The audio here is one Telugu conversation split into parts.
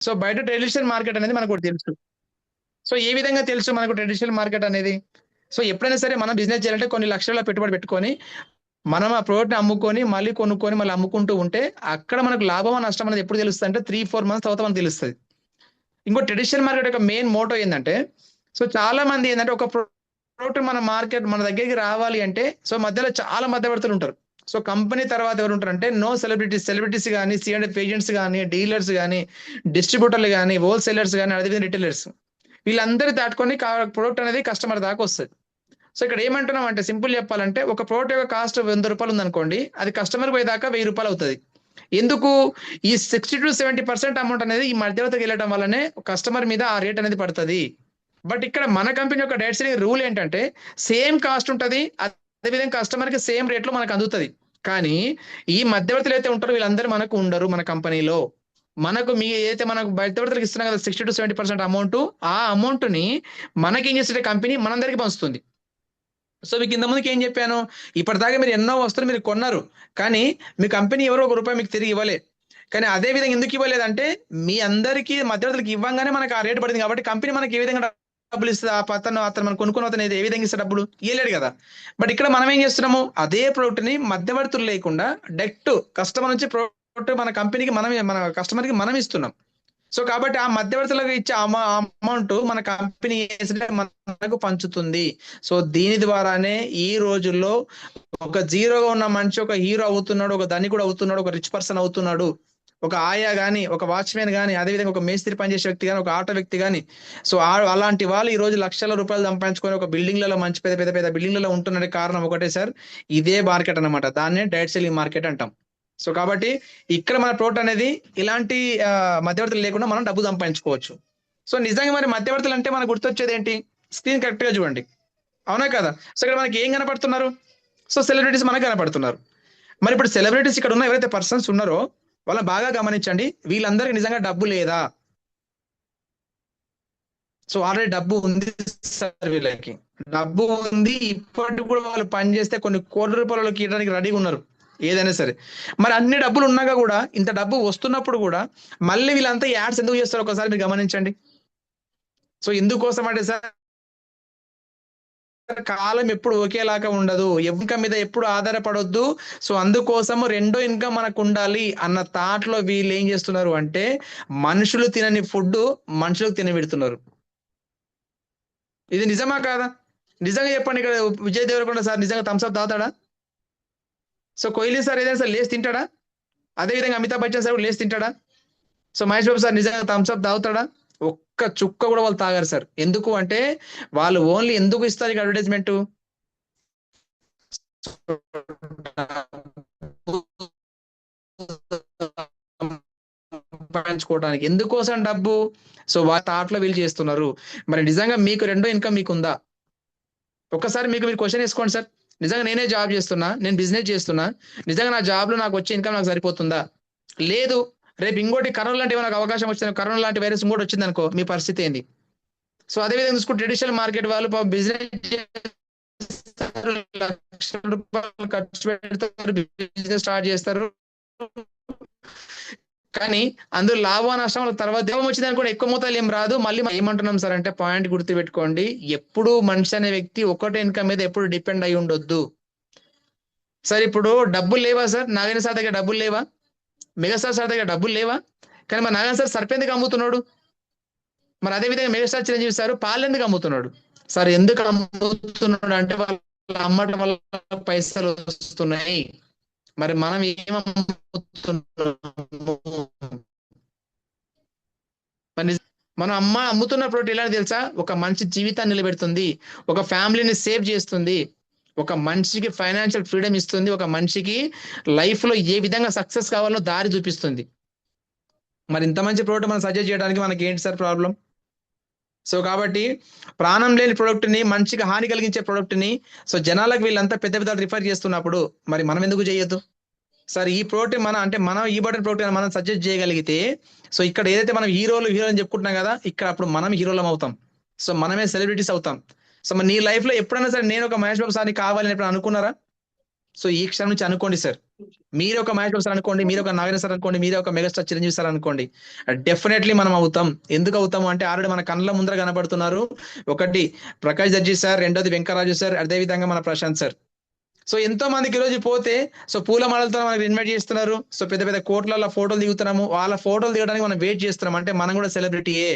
సో బయట ట్రెడిషనల్ మార్కెట్ అనేది మనకు తెలుసు. సో ఏ విధంగా తెలుసు మనకు ట్రెడిషనల్ మార్కెట్ అనేది? సో ఎప్పుడైనా సరే మనం బిజినెస్ చేయాలంటే కొన్ని లక్షల పెట్టుబడి పెట్టుకొని, మనం ఆ ప్రోడక్ట్‌ని అమ్ముకొని, మళ్ళీ కొనుక్కొని, మళ్ళీ అమ్ముకుంటూ ఉంటే, అక్కడ మనకు లాభమా, నష్టం అనేది ఎప్పుడు తెలుస్తదంటే 3, 4 మంత్స్ తర్వాత మనకు తెలుస్తది. ఇంకో ట్రెడిషనల్ మార్కెట్ యొక్క మెయిన్ మోటో ఏందంటే, సో చాలా మంది ఏందంటే ఒక ప్రోడక్ట్ మన మార్కెట్ మన దగ్గరికి రావాలి అంటే, సో మధ్యలో చాలా మధ్యవర్తులు ఉంటారు. సో కంపెనీ తర్వాత ఎవరుంటారంటే నో సెలబ్రిటీస్, సెలబ్రిటీస్ గాని, సి&ఎఫ్ ఏజెంట్స్ గాని, డీలర్స్ గాని, డిస్ట్రిబ్యూటర్లు గాని, హోల్‌సేలర్స్ గాని, అదేవిధంగా రిటైలర్స్. వీళ్ళందరూ దాటుకొని ప్రొడక్ట్ అనేది కస్టమర్ దాకా వస్తది. సో ఇక్కడ ఏమంటున్నాం అంటే సింపుల్ చెప్పాలంటే ఒక ప్రోడక్ట్ యొక్క కాస్ట్ రూ. 100 ఉందనుకోండి. అది కస్టమర్‌కి పోయేదాకా రూ. 1000 అవుతది. ఎందుకు? ఈ 60-70% అమౌంట్ అనేది ఈ మధ్యవర్తికి వెళ్ళడం వల్లనే కస్టమర్ మీద ఆ రేట్ అనేది పడతది. బట్ ఇక్కడ మన కంపెనీ యొక్క డైరెక్ట్ సెల్లింగ్ రూల్ ఏంటంటే సేమ్ కాస్ట్ ఉంటది. అదేవిధంగా కస్టమర్‌కి సేమ్ రేట్‌లో మనకు అందుతది. కానీ ఈ మధ్యవర్తులు అయితే ఉంటారో వీళ్ళందరూ మనకు ఉండరు మన కంపెనీలో. మనకు ఏదైతే మనకు మధ్యవర్తులకు ఇస్తున్నాం కదా 60-70% అమౌంట్, ఆ అమౌంట్‌ని మనకేం చేస్తది కంపెనీ మనందరికి పంచుతుంది. సో మీకు ఇంతకుముందుకు ఏం చెప్పాను? ఇప్పటిదాకా మీరు ఎన్నో వస్తువులు మీరు కొన్నారు. కానీ మీ కంపెనీ ఎవరో రూ. 1 మీకు తిరిగి ఇవ్వలే. కానీ అదే విధంగా ఎందుకు ఇవ్వలేదంటే మీ అందరికీ మధ్యవర్తులకు ఇవ్వంగానే మనకు ఆ రేట్ పడింది కాబట్టి కంపెనీ మనకి ఏ విధంగా డబ్బులు ఇస్తది? అతను మనం కొనుక్కున్న అతను ఏ విధంగా ఇస్తాడు డబ్బులు? ఇయ్యలేడు కదా! బట్ ఇక్కడ మనం ఏం చేస్తున్నాము? అదే ప్రొడక్ట్‌ని మధ్యవర్తులు లేకుండా డైరెక్ట్ కస్టమర్ నుంచి ప్రొడక్ట్ మన కంపెనీకి మనమే మన కస్టమర్‌కి మనం ఇస్తున్నాం. సో కాబట్టి ఆ మధ్యవర్తులకు ఇచ్చే అమౌంట్ మన కంపెనీ మనకు పంచుతుంది. సో దీని ద్వారానే ఈ రోజుల్లో ఒక జీరోగా ఉన్న మనిషి ఒక హీరో అవుతున్నాడు, ఒక ధనికుడు అవుతున్నాడు, ఒక రిచ్ పర్సన్ అవుతున్నాడు. ఒక ఆయా గాని, ఒక వాచ్‌మెన్ గాని, అదేవిధంగా ఒక మేస్త్రి పనిచేసే వ్యక్తి గాని, ఒక ఆటో వ్యక్తి గాని, సో అలాంటి వాళ్ళు ఈ రోజు లక్షల రూపాయలు సంపాదించుకొని ఒక బిల్డింగ్‌లలో మంచి పెద్ద బిల్డింగ్‌లలో ఉంటున్నడానికి కారణం ఒకటే సార్. ఇదే మార్కెట్ అన్నమాట. దాన్నే డైరెక్ట్ సెల్లింగ్ మార్కెట్ అంటాం. సో కాబట్టి ఇక్కడ మన ప్రోడక్ట్ అనేది ఇలాంటి మధ్యవర్తులు లేకుండా మనం డబ్బు సంపాదించుకోవచ్చు. సో నిజంగా మరి మధ్యవర్తులు అంటే మనకు గుర్తొచ్చేది ఏంటి? స్క్రీన్ కరెక్ట్‌గా చూడండి. అవునా కదా? సో ఇక్కడ మనకి ఏం కనపడుతున్నారు? సో సెలబ్రిటీస్ మనకు కనపడుతున్నారు. మరి ఇప్పుడు సెలబ్రిటీస్ ఇక్కడ ఉన్న ఎవరైతే పర్సన్స్ ఉన్నారో వాళ్ళని బాగా గమనించండి. వీళ్ళందరికి నిజంగా డబ్బు లేదా? సో ఆల్రెడీ డబ్బు ఉంది సార్ వీళ్ళకి. డబ్బు ఉంది. ఇప్పటికి కూడా వాళ్ళు పని చేస్తే కొన్ని కోట్ల రూపాయలు వాళ్ళకి ఇవ్వడానికి రెడీగా ఉన్నారు. ఏదైనా సరే. మరి అన్ని డబ్బులు ఉన్నాక కూడా ఇంత డబ్బు వస్తున్నప్పుడు కూడా మళ్ళీ వీళ్ళంతా యాడ్స్ ఎందుకు చేస్తారో ఒకసారి మీరు గమనించండి. సో ఎందుకోసం అంటే సార్ కాలం ఎప్పుడు ఒకేలాగా ఉండదు. ఇన్కమ్ మీద ఎప్పుడు ఆధారపడొద్దు. సో అందుకోసము రెండో ఇన్కమ్ మనకు ఉండాలి అన్న థాట్‌లో వీళ్ళు ఏం చేస్తున్నారు అంటే మనుషులు తినని ఫుడ్ మనుషులకు తినబెడుతున్నారు. ఇది నిజమా కాదా? నిజంగా చెప్పండి ఇక్కడ విజయ్ దేవరకొండ సార్ నిజంగా థమ్స్ అప్ తాగుతాడా? సో కోహ్లీ సార్ ఏదైనా సరే లేసి తింటాడా? అదే విధంగా అమితాబ్ బచ్చన్ సార్ కూడా లేసి తింటాడా? సో మహేష్ బాబు సార్ నిజంగా థమ్స్ అప్ తాగుతాడా? ఒక్క చుక్క కూడా వాళ్ళు తాగరు సార్. ఎందుకు అంటే వాళ్ళు ఓన్లీ ఎందుకు ఇస్తారు ఇక్కడ అడ్వర్టైజ్‌మెంట్? సంపాదించుకోవడానికి. ఎందుకోసం డబ్బు? సో వాళ్ళ థాట్‌లో వీళ్ళు చేస్తున్నారు. మరి నిజంగా మీకు రెండో ఇన్కమ్ మీకుందా? ఒక్కసారి మీరు క్వెషన్ ఏసుకోండి సార్. నిజంగా నేనే జాబ్ చేస్తున్నా. నేను బిజినెస్ చేస్తున్నా. నిజంగా నా జాబ్‌లో నాకు వచ్చే ఇన్కమ్ నాకు సరిపోతుందా? లేదు. రేపు ఇంకోటి కరోనా లాంటి ఏమైనా అవకాశం వచ్చింది. కరోనా లాంటి వైరస్ ఇంకోటి వచ్చిందనుకో మీ పరిస్థితి ఏంది? సో అదే విధంగా చూసుకుంటే ట్రెడిషనల్ మార్కెట్ వాళ్ళు బిజినెస్ చేస్తారు. లక్షల రూపాయలు ఖర్చు పెడతారు. బిజినెస్ స్టార్ట్ చేస్తారు. కానీ అందులో లాభం నష్టం తర్వాత దేవం వచ్చిందని కూడా ఎక్కువ మోతాదులో ఏం రాదు. మళ్ళీ ఏమంటున్నాం సార్ అంటే పాయింట్ గుర్తుపెట్టుకోండి. ఎప్పుడు మనిషి అనే వ్యక్తి ఒకటే ఇన్కమ్ మీద ఎప్పుడు డిపెండ్ అయి ఉండొద్దు. సార్ ఇప్పుడు డబ్బులు లేవా సార్? నాగార్జున సార్ దగ్గర డబ్బులు లేవా? మెగాస్టార్ సార్ దగ్గర డబ్బులు లేవా? కానీ మరి నాగార్జున సార్ సర్పెందుకు అమ్ముతున్నాడు? మరి అదే విధంగా మెగాస్టార్ చిరంజీవి సార్ పాలు ఎందుకు అమ్ముతున్నాడు? సార్ ఎందుకు అమ్ముతున్నాడు అంటే వాళ్ళు అమ్మటం వల్ల పైసలు వస్తున్నాయి. మరి మనం ఏం అమ్ముతున్నాము? మనం అమ్ముతున్న ప్రోడక్ట్ ఎలా తెలుసా? ఒక మంచి జీవితాన్ని నిలబెడుతుంది. ఒక ఫ్యామిలీని సేవ్ చేస్తుంది. ఒక మనిషికి ఫైనాన్షియల్ ఫ్రీడమ్ ఇస్తుంది. ఒక మనిషికి లైఫ్‌లో ఏ విధంగా సక్సెస్ కావాలో దారి చూపిస్తుంది. మరి ఇంత మంచి ప్రోడక్ట్ మనం సజెస్ట్ చేయడానికి మనకి ఏంటి సార్ ప్రాబ్లమ్? సో కాబట్టి ప్రాణం లేని ప్రొడక్ట్‌ని మనిషికి హాని కలిగించే ప్రొడక్ట్‌ని సో జనాలకు వీళ్ళంతా పెద్ద రిఫర్ చేస్తున్నప్పుడు మరి మనం ఎందుకు చేయొద్దు? సార్ ఈ ప్రోడక్ట్ మనం ఈ బటన్ ప్రోడక్ట్ మనం సజెస్ట్ చేయగలిగితే సో ఇక్కడ ఏదైతే మనం హీరోలు అని చెప్పుకుంటున్నాం కదా ఇక్కడ అప్పుడు మనం హీరోలం అవుతాం. సో మనమే సెలబ్రిటీస్ అవుతాం. సో మరి నీ లైఫ్ లో ఎప్పుడైనా సరే నేను ఒక మహేష్ బాబు సార్ని కావాలని ఎప్పుడు అనుకున్నారా? సో ఈ క్షణం నుంచి అనుకోండి సార్, మీరు ఒక మహేష్ బాబు సార్ అనుకోండి, మీరు ఒక నాగేంద్ర సార్ అనుకోండి, మీరు ఒక మెగాస్టార్ చిరంజీవి సార్ అనుకోండి, డెఫినెట్లీ మనం అవుతాం. ఎందుకు అవుతాము అంటే ఆల్రెడీ మన కళ్ళ ముందర కనబడుతున్నారు. ఒకటి ప్రకాష్ దర్జీ సార్, రెండోది వెంకరాజు సార్, అదే విధంగా మన ప్రశాంత్ సార్. సో ఎంతో మందికి ఈ రోజు పోతే సో పూల మాలలతో మనకి ఇన్వైట్ చేస్తున్నారు. సో పెద్ద పెద్ద కోట్లలో ఫోటోలు దిగుతున్నాము. వాళ్ళ ఫోటోలు దిగడానికి మనం వెయిట్ చేస్తున్నాం. అంటే మనం కూడా సెలబ్రిటీయే.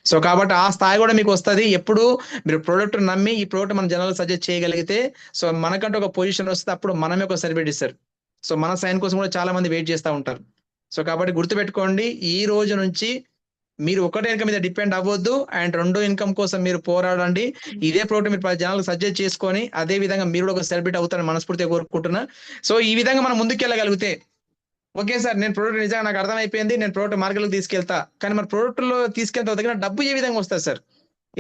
సో కాబట్టి ఆ స్థాయి కూడా మీకు వస్తుంది. ఎప్పుడు మీరు ప్రోడక్ట్ నమ్మి ఈ ప్రోడక్ట్ మన జనాలు సజెస్ట్ చేయగలిగితే సో మనకంటూ ఒక పొజిషన్ వస్తుంది. అప్పుడు మనమే ఒక సెలబ్రిటీ సార్. సో మన సైన్ కోసం కూడా చాలా మంది వెయిట్ చేస్తూ ఉంటారు. సో కాబట్టి గుర్తుపెట్టుకోండి, ఈ రోజు నుంచి మీరు ఒకటే ఇన్కమ్ మీద డిపెండ్ అవ్వద్దు. అండ్ రెండో ఇన్కమ్ కోసం మీరు పోరాడండి. ఇదే ప్రోడక్ట్ మీరు 10 జనాలకు సజెస్ట్ చేసుకొని అదే విధంగా మీరు కూడా ఒక సెలబ్రిటీ అవుతారని మనస్ఫూర్తిగా కోరుకుంటున్నా. సో ఈ విధంగా మనం ముందుకెళ్ళగలిగితే ఓకే సార్, నేను ప్రోడక్ట్ నిజంగా నాకు అర్థమైపోయింది, నేను ప్రోడక్ట్ మార్కెట్లోకి తీసుకెళ్తా. కానీ మరి ప్రోడక్ట్లో తీసుకెళ్తా దగ్గర డబ్బు ఏ విధంగా వస్తుంది సార్?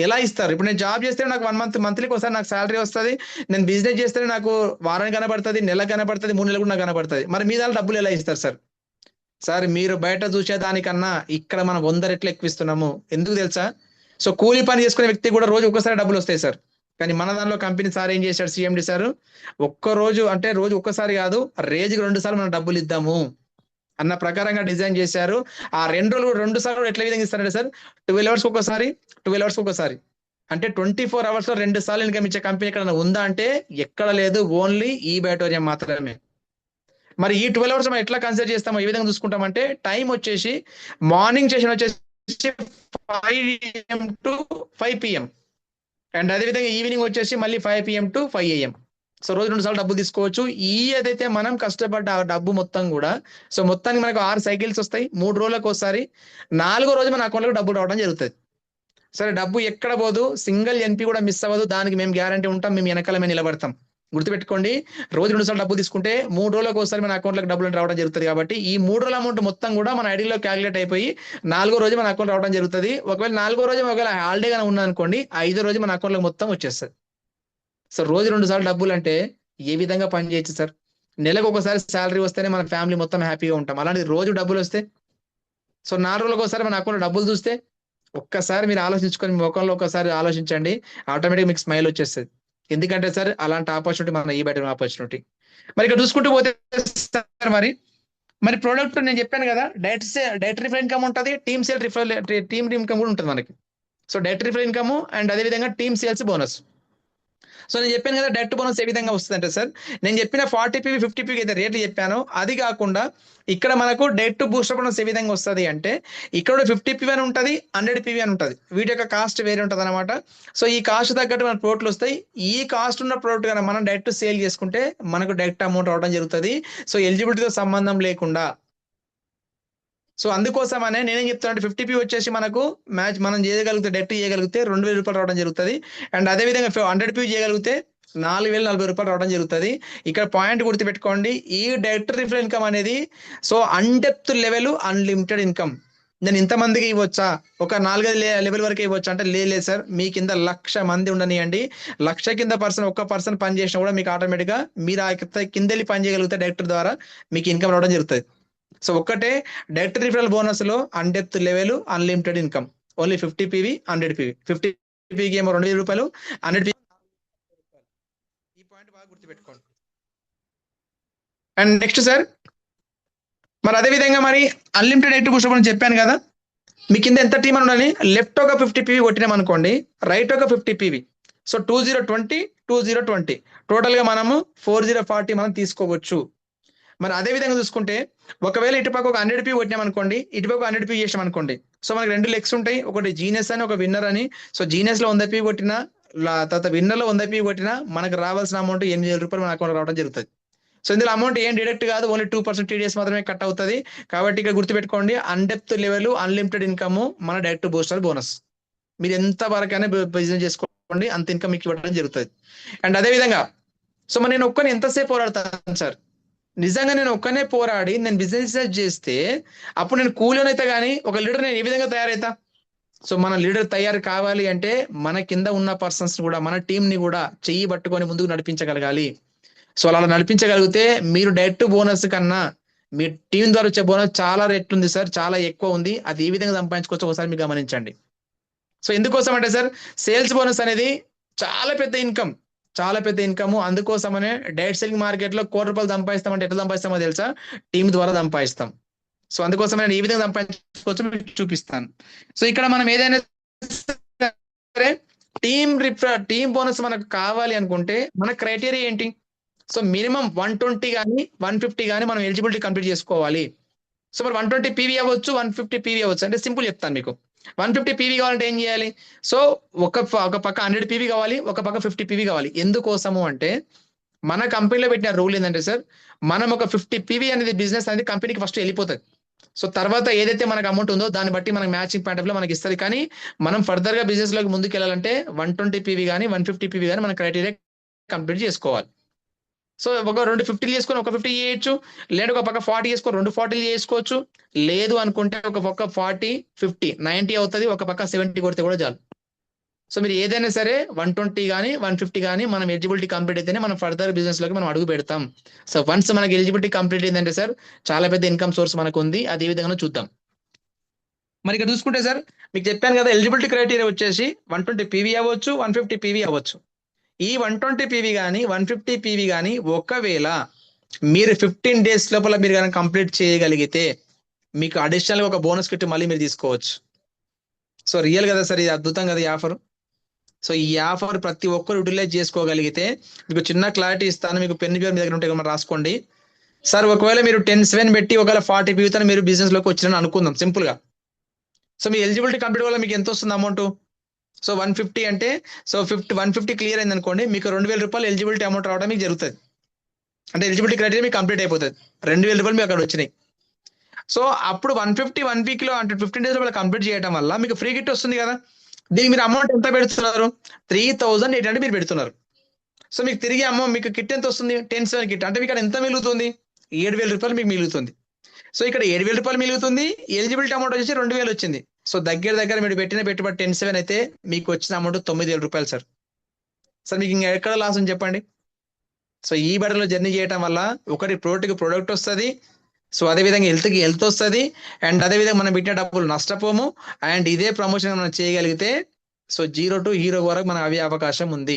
ఎలా ఇస్తారు? ఇప్పుడు నేను జాబ్ చేస్తే నాకు 1 మంత్ మంత్లీకి ఒకసారి నాకు శాలరీ వస్తుంది. నేను బిజినెస్ చేస్తే నాకు వారానికి కనబడుతుంది, నెలకు కనబడుతుంది, 3 నెలలకు నాకు కనబడుతుంది. మరి మీ దాని డబ్బులు ఎలా ఇస్తారు సార్? సార్ మీరు బయట చూసేదానికన్నా ఇక్కడ మనం 100 రెట్లు ఎక్కువ ఇస్తున్నాము. ఎందుకు తెలుసా? సో కూలీ పని చేసుకునే వ్యక్తి కూడా రోజు ఒక్కసారి డబ్బులు వస్తాయి సార్. కానీ మన దానిలో కంపెనీ సార్ ఏం చేశాడు, సిఎండి సార్, ఒక్క రోజు అంటే రోజు ఒక్కసారి కాదు, రేజుకి 2 సార్లు మనం డబ్బులు ఇద్దాము అన్న ప్రకారంగా డిజైన్ చేశారు. ఆ 2 రోజులు 2 సార్లు ఎట్లా విధంగా ఇస్తారంటే సార్, 12 అవర్స్ ఒకసారి, 12 అవర్స్ ఒకసారి, అంటే 24 అవర్స్ లో 2 సార్లు ఇన్కమ్ ఇచ్చే కంపెనీ ఎక్కడ ఉందా అంటే ఎక్కడ లేదు. ఓన్లీ ఈ బయోటోరియం మాత్రమే. మరి ఈ 12 అవర్స్ మనం ఎట్లా కన్సిడర్ చేస్తామో ఏ విధంగా చూసుకుంటామంటే టైం వచ్చేసి మార్నింగ్ సెషన్ వచ్చేసి 5 AM to 5 PM అండ్ అదేవిధంగా ఈవినింగ్ వచ్చేసి మళ్ళీ 5 PM to 5 AM. సో రోజు 2 సార్లు డబ్బులు తీసుకోవచ్చు. ఈ ఏదైతే మనం కష్టపడ్డ ఆ డబ్బు మొత్తం కూడా సో మొత్తానికి మనకు 6 సైకిల్స్ వస్తాయి, 3 రోజులకు ఒకసారి. 4వ రోజు మన అకౌంట్లోకి డబ్బులు రావడం జరుగుతుంది. సరే, డబ్బు ఎక్కడ పోదు, సింగిల్ ఎన్పి కూడా మిస్ అవ్వదు. దానికి మేము గ్యారంటీ ఉంటాం, మేము వెనకాల మేము నిలబడతాం. గుర్తుపెట్టుకోండి, రోజు 2 సార్లు డబ్బు తీసుకుంటే 3 రోజులకు ఒకసారి మన అకౌంట్లోకి డబ్బులు రావడం జరుగుతుంది. కాబట్టి ఈ 3 రోజుల అమౌంట్ మొత్తం కూడా మన ఐడిలో క్యాలిక్యులేట్ అయిపోయి 4వ రోజు మన అకౌంట్ రావడం జరుగుతుంది. ఒకవేళ 4వ రోజు ఒకవేళ హాలిడే గానే ఉన్నదనుకోండి, 5వ రోజు మన అకౌంట్లోకి మొత్తం వచ్చేస్తుంది. సో రోజు 2 సార్లు డబ్బులు అంటే ఏ విధంగా పని చేయొచ్చు సార్? నెలకు ఒకసారి శాలరీ వస్తేనే మన ఫ్యామిలీ మొత్తం హ్యాపీగా ఉంటాం. అలాంటి రోజు డబ్బులు వస్తే సో 4 రోజులకు ఒకసారి మన అకౌంట్లో డబ్బులు చూస్తే ఒక్కసారి మీరు ఆలోచించుకొని మీ ముఖంలో ఒకసారి ఆలోచించండి, ఆటోమేటిక్ మీకు స్మైల్ వచ్చేస్తుంది. ఎందుకంటే సార్ అలాంటి ఆపర్చునిటీ మన ఈ బెటర్ ఆపర్చునిటీ. మరి ఇక్కడ చూసుకుంటూ పోతే సార్ మరి ప్రోడక్ట్ నేను చెప్పాను కదా, డైరెక్ట్ రిఫర్ ఇన్కమ్ ఉంటుంది, టీమ్ ఇన్కమ్ కూడా ఉంటుంది మనకి. So direct refer income and అదే విధంగా టీమ్ సేల్స్ బోనస్. సో నేను చెప్పాను కదా డైరెక్ట్ బోనస్ ఏ విధంగా వస్తుంది అంటే సార్, నేను చెప్పిన 40PV 50PV అయితే రేట్లు చెప్పాను, అది కాకుండా ఇక్కడ మనకు డైరెక్ట్ బూస్టర్ బోనస్ ఏ విధంగా వస్తుంది అంటే ఇక్కడ 50PV అని ఉంటుంది, 100PV అని ఉంటుంది. వీటి యొక్క కాస్ట్ వేరే ఉంటుంది అనమాట. సో ఈ కాస్ట్ తగ్గట్టు మన ప్రోడక్ట్లు వస్తాయి. ఈ కాస్ట్ ఉన్న ప్రోడక్ట్ కన్నా మనం డైరెక్ట్ సేల్ చేసుకుంటే మనకు డైరెక్ట్ అమౌంట్ రావడం జరుగుతుంది. సో ఎలిజిబిలిటీతో సంబంధం లేకుండా. సో అందుకోసమనే నేనేం చెప్తాను అంటే 50PV వచ్చేసి మనకు మ్యాచ్ మనం చేయగలిగితే డైరెక్ట్ చేయగలిగితే 2000 రూపాయలు రావడం జరుగుతుంది. అండ్ అదేవిధంగా 100PV చేయగలిగితే 4040 రూపాయలు రావడం జరుగుతుంది. ఇక్కడ పాయింట్ గుర్తుపెట్టుకోండి, ఈ డైరెక్ట్ రిఫర్ ఇన్కమ్ అనేది సో అన్డెప్త్ లెవెల్ అన్లిమిటెడ్ ఇన్కమ్. నేను ఇంతమందికి ఇవ్వచ్చా, ఒక 4-5 లెవెల్ వరకు ఇవ్వచ్చు అంటే లేదు సార్, మీ కింద 1,00,000 మంది ఉండనియండి. 1,00,000 కింద ఒక్క పర్సన్ పని చేసినా కూడా మీకు ఆటోమేటిక్గా మీరు ఆ కింద వెళ్ళి పని చేయగలిగితే డైరెక్టర్ ద్వారా మీకు ఇన్కమ్ రావడం జరుగుతుంది. సో ఒక్కటే డైరెక్ట్ రిఫరల్ బోనస్ లో in depth level unlimited income, only 50PV 100PV. 50PVకి ఏమో 2,000 రూపాయలు, 100PV. ఈ పాయింట్ బాగా గుర్తుపెట్టుకోండి. అండ్ నెక్స్ట్ సార్, మరి అదే విధంగా మరి అన్లిమిటెడ్ డైరెక్ట్ బూస్టర్ బోనస్ చెప్పాను కదా, మీ కింద ఎంత టీం అని ఉండాలి, లెఫ్ట్ ఒక 50PV కొట్టినాం అనుకోండి, రైట్ ఒక 50PV. సో 2020 2020 టోటల్ గా మనము 4040 మనం తీసుకోవచ్చు. మరి అదే విధంగా చూసుకుంటే ఒకవేళ ఇటుపక్క ఒక 100PV కొట్టినాం అనుకోండి, ఇటుపక్క 100PV చేసాం అనుకోండి, సో మనకి 2 లెగ్స్ ఉంటాయి, ఒకటి జీనియస్ అని ఒక విన్నర్ అని. సో జీనియస్ లో 100PV కొట్టినా తర్వాత విన్నర్ లో 100PV కొట్టినా మనకు రావాల్సిన అమౌంట్ 8,000 రూపాయలు మన అకౌంట్ రావడం జరుగుతుంది. సో ఇందులో అమౌంట్ ఏం డిడక్ట్ కాదు, ఓన్లీ 2% TDS మాత్రమే కట్ అవుతుంది. కాబట్టి ఇక్కడ గుర్తుపెట్టుకోండి, అన్డెప్త్ లెవెల్ అన్లిమిటెడ్ ఇన్కమ్ మన డైరెక్ట్ బూస్టర్ బోనస్. మీరు ఎంత వరకైనా బిజినెస్ చేసుకోండి, అంత ఇన్కమ్ మీకు ఇవ్వడం జరుగుతుంది. అండ్ అదే విధంగా సో మరి నేను ఒక్కని ఎంతసేపు పోరాడతాను సార్? నిజంగా నేను ఒక్కనే పోరాడి నేను బిజినెస్ చేస్తే అప్పుడు నేను కూలీనైతే కానీ ఒక లీడర్ నేను ఏ విధంగా తయారైతా? సో మన లీడర్ తయారు కావాలి అంటే మన కింద ఉన్న పర్సన్స్ కూడా మన టీం ని కూడా చెయ్యి పట్టుకొని ముందుకు నడిపించగలగాలి. సో అలా నడిపించగలిగితే మీరు డైరెక్ట్ బోనస్ కన్నా మీ టీం ద్వారా వచ్చే బోనస్ చాలా రేట్లు ఉంది సార్, చాలా ఎక్కువ ఉంది. అది ఏ విధంగా సంపాదించుకోవచ్చు ఒకసారి మీరు గమనించండి. సో ఎందుకోసం అంటే సార్, సేల్స్ బోనస్ అనేది చాలా పెద్ద ఇన్కమ్. చాలా పెద్ద ఇన్కమ్. అందుకోసమనే డైరెక్ట్ సెల్లింగ్ మార్కెట్ లో ₹1,00,00,000 సంపాదిస్తామంటే ఎట్లా సంపాదిస్తామో తెలుసా? టీమ్ ద్వారా సంపాదిస్తాం. సో అందుకోసం నేను ఈ విధంగా సంపాదించుకోవచ్చు మీకు చూపిస్తాను. సో ఇక్కడ మనం ఏదైనా సరే టీమ్ బోనస్ మనకు కావాలి అనుకుంటే మన క్రైటీరియా ఏంటి? సో మినిమం 120 కానీ 150 కానీ మనం ఎలిజిబిలిటీ కంప్లీట్ చేసుకోవాలి. సో మరి 120 పీవీ అవ్వచ్చు, 150 పీవీ అవ్వచ్చు. అంటే సింపుల్ చెప్తాను మీకు. 150 పీవీ కావాలంటే ఏం చేయాలి? సో ఒక పక్క 100 పీవీ కావాలి, ఒక పక్క 50 పీవీ కావాలి. ఎందుకోసము అంటే మన కంపెనీలో పెట్టిన రూల్ ఏంటంటే సార్, మనం ఒక 50 పీవీ అనేది బిజినెస్ అనేది కంపెనీకి ఫస్ట్ వెళ్ళిపోతుంది. సో తర్వాత ఏదైతే మనకు అమౌంట్ ఉందో దాన్ని బట్టి మనకి మ్యాచింగ్ పాయింట్ ఆఫ్ లో మనకి ఇస్తుంది. కానీ మనం ఫర్దర్ గా బిజినెస్ లోకి ముందుకు వెళ్ళాలంటే 120 పీవీ కానీ 150 పీవీ కానీ మన క్రైటీరియా కంప్లీట్ చేసుకోవాలి. సో ఒక 2 50 చేసుకొని ఒక 50 చేయొచ్చు, లేదా ఒక పక్క 40 చేసుకొని 2 40 చేసుకోవచ్చు. లేదు అనుకుంటే ఒక పక్క 40 50 90 అవుతుంది, ఒక పక్క 70 కొడితే కూడా చాలు. సో మీరు ఏదైనా సరే 120 కానీ 150 కానీ మనం ఎలిజిబిలిటీ కంప్లీట్ అయితేనే మనం ఫర్దర్ బిజినెస్ లోకి మనం అడుగు పెడతాం. సో వన్స్ మనకి ఎలిజిబిలిటీ కంప్లీట్ అయిందంటే సార్ చాలా పెద్ద ఇన్కమ్ సోర్స్ మనకు ఉంది. అది ఏ విధంగా చూద్దాం. మరి ఇక్కడ చూసుకుంటే సార్ మీకు చెప్పాను కదా, ఎలిజిబిలిటీ క్రైటీరియా వచ్చేసి 120 పీవీ అవ్వచ్చు, 150 పీవీ అవ్వచ్చు. ఈ 120 పీవీ కానీ 150 పీవీ కానీ ఒకవేళ మీరు 15 days లోపల మీరు కనుక కంప్లీట్ చేయగలిగితే మీకు అడిషనల్ ఒక బోనస్ కిట్ మళ్ళీ మీరు తీసుకోవచ్చు. సో రియల్ కదా సార్, ఇది అద్భుతం కదా ఈ ఆఫర్. సో ఈ ఆఫర్ ప్రతి ఒక్కరు యూటిలైజ్ చేసుకోగలిగితే మీకు చిన్న క్లారిటీ ఇస్తాను. మీకు పెన్ పేరు మీ దగ్గర ఉంటే మనం రాసుకోండి. సార్ ఒకవేళ మీరు 10/7 పెట్టి ఒకవేళ 40 పీవీతో మీరు బిజినెస్ లోకి వచ్చిన అనుకుందాం సింపుల్ గా. సో మీ ఎలిజిబిలిటీ కంప్లీట్ వల్ల మీకు ఎంత వస్తుంది అమౌంట్? సో 150 అంటే సో 150 క్లియర్ అయింది అనుకోండి, మీకు ₹2,000 ఎలిజిబిలిటీ అమౌంట్ రావడం మీకు జరుగుతుంది. అంటే ఎలిజిబిలిటీ క్రైటీరియా మీకు కంప్లీట్ అయిపోతుంది. ₹2,000 మీకు అక్కడ వచ్చినాయి. సో అప్పుడు 150 1 వీక్ లో అంటే 15 days లో కంప్లీట్ చేయడం వల్ల మీకు ఫ్రీ గిట్ వస్తుంది కదా. దీనికి మీరు అమౌంట్ ఎంత పెడుతున్నారు? 3,800 మీరు పెడుతున్నారు. సో మీకు తిరిగి అమౌంట్ మీకు కిట్ ఎంత వస్తుంది? 10/7 కిట్ అంటే మీకు ఎంత మిగులుతుంది? ₹7,000 మీకు మిగులుతుంది. సో ఇక్కడ ₹7,000 మిగులుతుంది, ఎలిజిబిలిటీ అమౌంట్ వచ్చేసి 2,000 వచ్చింది. సో దగ్గర మీరు పెట్టిన పెట్టుబడి 10/7 అయితే మీకు వచ్చిన అమౌంట్ ₹9,000 సార్. సార్ మీకు ఇంకా ఎక్కడ లాస్ అని చెప్పండి. సో ఈ బటన్లో జర్నీ చేయడం వల్ల ఒకటి ప్రోడక్ట్ వస్తుంది, సో అదేవిధంగా హెల్త్కి హెల్త్ వస్తుంది, అండ్ అదేవిధంగా మనం పెట్టిన డబ్బులు నష్టపోము. అండ్ ఇదే ప్రమోషన్ మనం చేయగలిగితే సో 0 to హీరో వరకు మనం అయ్యే అవకాశం ఉంది.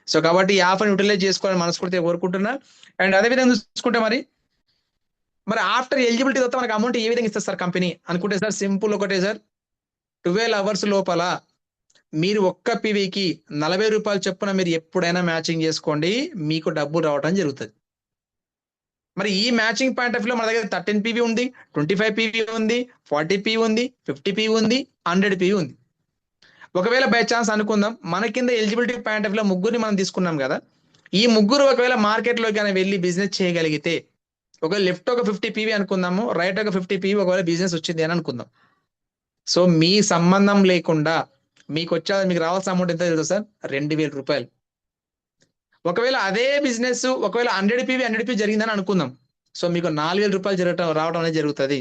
సో కాబట్టి ఈ ఆఫర్ యూటిలైజ్ చేసుకోవాలని మనస్ఫూర్తిగా కోరుకుంటున్నా. అండ్ అదేవిధంగా చూసుకుంటే మరి ఆఫ్టర్ ఎలిజిబిలిటీ తర్వాత మనకు అమౌంట్ ఏ విధంగా ఇస్తారు సార్ కంపెనీ అనుకుంటే సార్ సింపుల్ ఒకటే సార్, 12 hours లోపల మీరు ఒక్క పీవీకి ₹40 చొప్పున మీరు ఎప్పుడైనా మ్యాచింగ్ చేసుకోండి, మీకు డబ్బు రావడం జరుగుతుంది. మరి ఈ మ్యాచింగ్ పాయింట్ ఆఫ్ లో మన దగ్గర 13 పీవీ ఉంది, 25 పీవీ ఉంది, 40 పీవీ ఉంది, 50 పీవీ ఉంది, 100 పీవీ ఉంది. ఒకవేళ బై ఛాన్స్ అనుకుందాం మన కింద ఎలిజిబిలిటీ పాయింట్ ఆఫ్ లో ముగ్గురిని మనం తీసుకున్నాం కదా, ఈ ముగ్గురు ఒకవేళ మార్కెట్ లో కానీ వెళ్ళి బిజినెస్ చేయగలిగితే ఒకవేళ లెఫ్ట్ ఒక 50 పీవీ అనుకుందాము, రైట్ ఒక 50 పీవీ ఒకవేళ బిజినెస్ వచ్చింది అని అనుకుందాం. సో మీ సంబంధం లేకుండా మీకు రావాల్సిన అమౌంట్ ఎంత తెలుసు సార్? ₹2,000. ఒకవేళ అదే బిజినెస్ ఒకవేళ 100 పీవీ జరిగిందని అనుకుందాం, సో మీకు ₹4,000 రావడం అనేది జరుగుతుంది.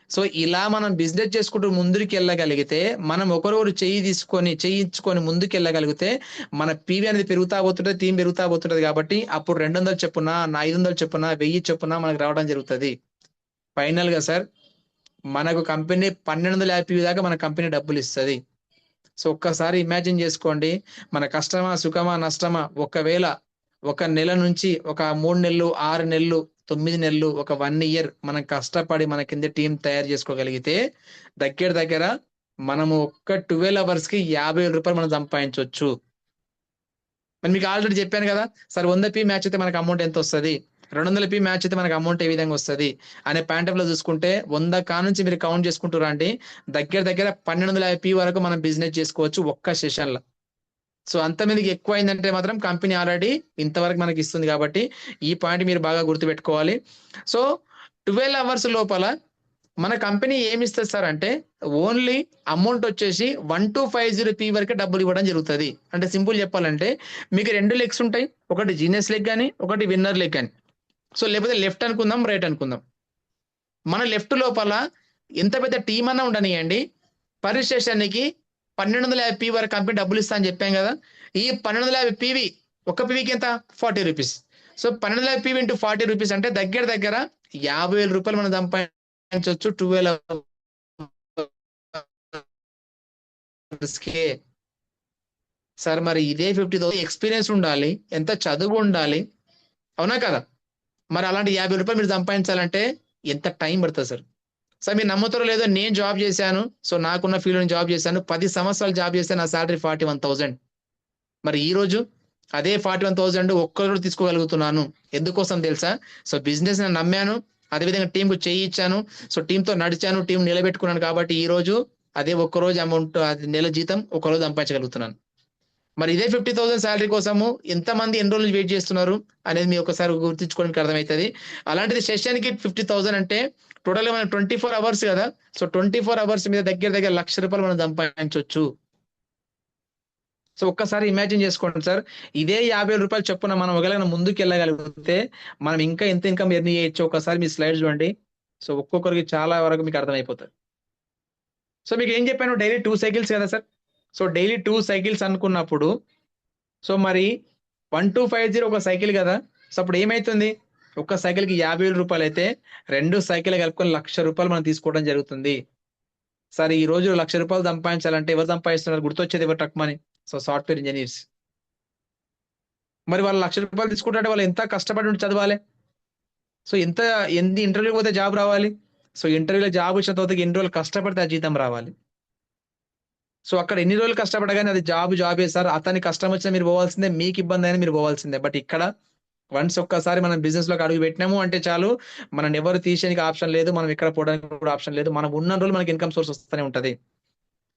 సో ఇలా మనం బిజినెస్ చేసుకుంటూ ముందుకు వెళ్ళగలిగితే, మనం ఒకరొకరు చేయించుకొని ముందుకు వెళ్ళగలిగితే మన పీవీ అనేది పెరుగుతా పోతుంటది, టీం పెరుగుతా పోతుంటది. కాబట్టి అప్పుడు 200 చొప్పున, 500 చొప్పున, 1000 చొప్పున మనకు రావడం జరుగుతుంది. ఫైనల్ గా సార్ మనకు కంపెనీ 1,250 పీవీ దాకా మన కంపెనీ డబ్బులు ఇస్తుంది. సో ఒక్కసారి ఇమాజిన్ చేసుకోండి, మన కష్టమా సుఖమా నష్టమా ఒకవేళ ఒక నెల నుంచి ఒక 3 నెలలు 6 నెలలు 9 నెలలు ఒక 1 year మనం కష్టపడి మన కింద టీం తయారు చేసుకోగలిగితే దగ్గర మనము ఒక్క 12 hours కి ₹50,000 మనం సంపాదించవచ్చు. మరి మీకు ఆల్రెడీ చెప్పాను కదా సార్, 100 పీ మ్యాచ్ అయితే మనకు అమౌంట్ ఎంత వస్తుంది, 200 పీ మ్యాచ్ అయితే మనకు అమౌంట్ ఏ విధంగా వస్తుంది అనే పాయింట్ ఆఫ్ లో చూసుకుంటే 100 నుంచి మీరు కౌంట్ చేసుకుంటూ రండి, దగ్గర 1,250 పీ వరకు మనం బిజినెస్ చేసుకోవచ్చు ఒక్క సెషన్ లో. సో అంత మీదకి ఎక్కువ అయిందంటే మాత్రం కంపెనీ ఆల్రెడీ ఇంతవరకు మనకి ఇస్తుంది. కాబట్టి ఈ పాయింట్ మీరు బాగా గుర్తుపెట్టుకోవాలి. సో 12 hours లోపల మన కంపెనీ ఏమి ఇస్తుంది సార్ అంటే ఓన్లీ అమౌంట్ వచ్చేసి 1250 పీ వరకే డబ్బులు ఇవ్వడం జరుగుతుంది. అంటే సింపుల్ చెప్పాలంటే మీకు 2 లెగ్స్ ఉంటాయి, ఒకటి జీనియస్ లెగ్ కానీ ఒకటి విన్నర్ లెగ్ కానీ. సో లేకపోతే లెఫ్ట్ అనుకుందాం, రైట్ అనుకుందాం. మన లెఫ్ట్ లోపల ఎంత పెద్ద టీం అన్నా ఉండనియండి, పర్ సెషన్కి 1,250 పీ వరకు కంపెనీ డబ్బులు ఇస్తా అని చెప్పాం కదా. ఈ 1,250 పీవీ ఒక్క పీవీకి ఎంత? ₹40. సో 1,250 పీవీ ఇంటూ ₹40 అంటే దగ్గర ₹50,000 మనం సంపాదించవచ్చు 12 hours. సార్ మరి ఇదే 50,000 ఎక్స్పీరియన్స్ ఉండాలి, ఎంత చదువు ఉండాలి, అవునా కదా? మరి అలాంటి 50 రూపాయలు మీరు సంపాదించాలంటే ఎంత టైం పడుతుంది సార్? సార్ మీరు నమ్ముతారో లేదో, నేను జాబ్ చేశాను. సో నాకున్న ఫీల్డ్ జాబ్ చేశాను, 10 సంవత్సరాలు జాబ్ చేస్తే నా శాలరీ 41,000. మరి ఈ రోజు అదే 41,000 ఒక్కరు తీసుకోగలుగుతున్నాను. ఎందుకోసం తెలుసా? సో బిజినెస్ నేను నమ్మాను, అదేవిధంగా టీంకు చేయి ఇచ్చాను, సో టీంతో నడిచాను, టీం నిలబెట్టుకున్నాను. కాబట్టి ఈ రోజు అదే ఒక్కరోజు అమౌంట్, అది నెల జీతం ఒక్కరోజు సంపాదించగలుగుతున్నాను. మరి ఇదే 50,000 శాలరీ కోసము ఎంతమంది ఎన్ని రోజులు వెయిట్ చేస్తున్నారు అనేది మీరు ఒకసారి గుర్తించుకోవడం మీకు అర్థమవుతుంది. అలాంటిది సెషన్కి 50,000 అంటే టోటల్గా మనం 24 అవర్స్ కదా. సో 24 అవర్స్ మీద దగ్గర దగ్గర ₹1,00,000 మనం సంపాదించవచ్చు. సో ఒక్కసారి ఇమాజిన్ చేసుకోండి సార్, ఇదే ₹50,000 చొప్పున మనం ఒకవేళ ముందుకు వెళ్ళగలిగితే మనం ఇంకా ఎంత ఇన్కమ్ ఎర్న్ చేయొచ్చు. ఒకసారి మీ స్లైడ్ చూడండి. సో ఒక్కొక్కరికి చాలా వరకు మీకు అర్థమైపోతుంది. సో మీకు ఏం చెప్పాను, డైలీ 2 సైకిల్స్ కదా సార్. సో డైలీ 2 సైకిల్స్ అనుకున్నప్పుడు, సో మరి 1250 ఒక సైకిల్ కదా. సో అప్పుడు ఏమైతుంది, ఒక్క సైకిల్కి ₹50,000 అయితే 2 సైకిల్ కలుపుకొని ₹1,00,000 మనం తీసుకోవడం జరుగుతుంది. సార్ ఈ రోజు ₹1,00,000 సంపాదించాలంటే ఎవరు సంపాదిస్తున్నారు? గుర్తొచ్చేది ఎవరు? టక్మని. So software engineers. మరి వాళ్ళు ₹1,00,000 తీసుకుంటే వాళ్ళు ఎంత కష్టపడి ఉండి చదవాలి. సో ఎన్ని ఇంటర్వ్యూకి పోతే జాబ్ రావాలి. సో ఇంటర్వ్యూలో జాబ్ వచ్చిన తర్వాత ఎన్ని రోజులు కష్టపడితే ఆ జీతం రావాలి. సో అక్కడ ఎన్ని రోజులు కష్టపడగానే అది జాబే సార్. అతని కష్టం వచ్చినా మీరు పోవాల్సిందే, మీకు ఇబ్బంది అయినా మీరు పోవాల్సిందే. బట్ ఇక్కడ వన్స్ ఒక్కసారి మనం బిజినెస్ లోకి అడుగు పెట్టినాము అంటే చాలు, మనం ఎవరు తీసేయడానికి ఆప్షన్ లేదు, మనం ఎక్కడ పోవడానికి కూడా ఆప్షన్ లేదు. మనం ఉన్న రోజులు మనకి ఇన్కమ్ సోర్స్ వస్తూనే ఉంటది.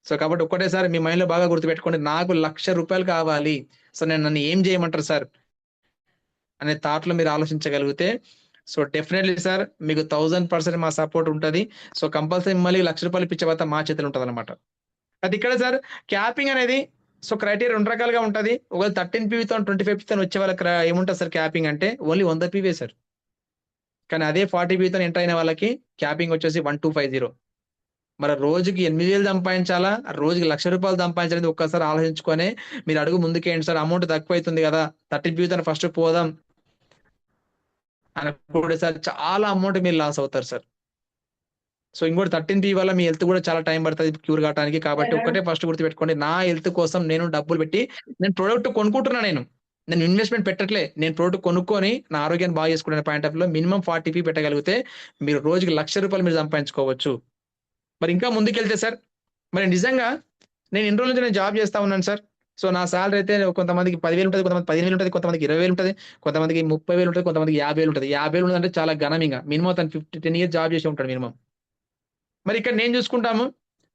సో కాబట్టి ఒక్కటేసారి మీ మైండ్ లో బాగా గుర్తుపెట్టుకోండి, నాకు ₹1,00,000 కావాలి. సో నన్ను ఏం చేయమంటారు సార్ అనే థాట్ లో మీరు ఆలోచించగలిగితే, సో డెఫినెట్లీ సార్ మీకు 1000% మా సపోర్ట్ ఉంటది. సో కంపల్సరీ మళ్ళీ ₹1,00,000 ఇచ్చే తర్వాత మా చేతులు ఉంటది అనమాట. అది ఇక్కడ సార్ క్యాపింగ్ అనేది, సో క్రైటీరియా 2 రకాలుగా ఉంటది. ఒకవేళ 13 పీవీతో 25 పీతో వచ్చే వాళ్ళకి ఏముంటది సార్ క్యాపింగ్ అంటే ఓన్లీ 100 పీవే సార్. కానీ అదే 40 పీతో ఎంటర్ అయిన వాళ్ళకి క్యాపింగ్ వచ్చేసి 1250. మరి రోజుకి 8,000 సంపాదించాలా, రోజుకి ₹1,00,000 సంపాదించాలని ఒక్కసారి ఆలోచించుకొని మీరు అడుగు ముందుకేయండి సార్. అమౌంట్ తక్కువైతుంది కదా, 13 పీతో ఫస్ట్ పోదాం అనుకుంటే సార్ చాలా అమౌంట్ మీరు లాస్ అవుతారు సార్. సో ఇంకోటి 13 పీ వల్ల మీ హెల్త్ కూడా చాలా టైం పడుతుంది క్యూర్ కావడానికి. కాబట్టి ఒక్కటే ఫస్ట్ గుర్తుపెట్టుకోండి, నా హెల్త్ కోసం నేను డబ్బులు పెట్టి నేను ప్రొడక్ట్ కొనుక్కుంటున్నా. నేను ఇన్వెస్ట్మెంట్ పెట్టట్లే. నేను ప్రొడక్ట్ కొనుక్కొని నా ఆరోగ్యాన్ని బాగా చేసుకునే పాయింట్ ఆఫ్ లో మినిమం 40 పీ పెట్టగలిగితే మీరు రోజుకి ₹1,00,000 మీరు సంపాదించుకోవచ్చు. మరి ఇంకా ముందుకెళ్తే సార్, మరి నిజంగా నేను ఇన్ని రోజుల నుంచి నేను జాబ్ చేస్తా ఉన్నాను సార్. సో నా సాలరీ అయితే కొంతమందికి 10,000 ఉంటుంది, కొంతమంది 15,000 ఉంటుంది, కొంతమందికి 20,000 ఉంటుంది, కొంతమందికి 30,000 ఉంటుంది, కొంతమందికి 50,000 ఉంటుంది. 50,000 అంటే చాలా ఘనంగా మినిమం తను 10 ఇయర్స్ జాబ్ చేసి ఉంటాడు మినిమం. మరి ఇక్కడ నేను చూసుకుంటాము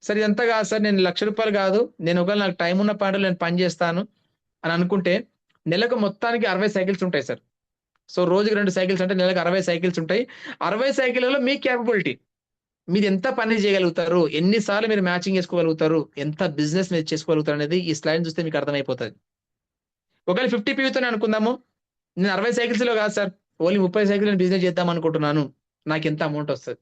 సార్, ఇదంతా కాదు సార్, నేను ₹1,00,000 కాదు, నేను ఒకవేళ నాకు టైం ఉన్న పాటలు నేను పని చేస్తాను అని అనుకుంటే నెలకు మొత్తానికి 60 సైకిల్స్ ఉంటాయి సార్. సో రోజుకి 2 సైకిల్స్ అంటే నెలకు 60 సైకిల్స్ ఉంటాయి. 60 సైకిళ్లలో మీ క్యాపబిలిటీ, మీరు ఎంత పని చేయగలుగుతారు, ఎన్ని సార్లు మీరు మ్యాచింగ్ చేసుకోగలుగుతారు, ఎంత బిజినెస్ మీరు చేసుకోగలుగుతారు అనేది ఈ స్లైడ్ చూస్తే మీకు అర్థమైపోతుంది. ఒకవేళ 50 పీవీతోనే అనుకుందాము, నేను 60 సైకిల్స్ లో కాదు సార్, ఓన్లీ 30 సైకిల్ నేను బిజినెస్ చేద్దాం అనుకుంటున్నాను, నాకు ఎంత అమౌంట్ వస్తుంది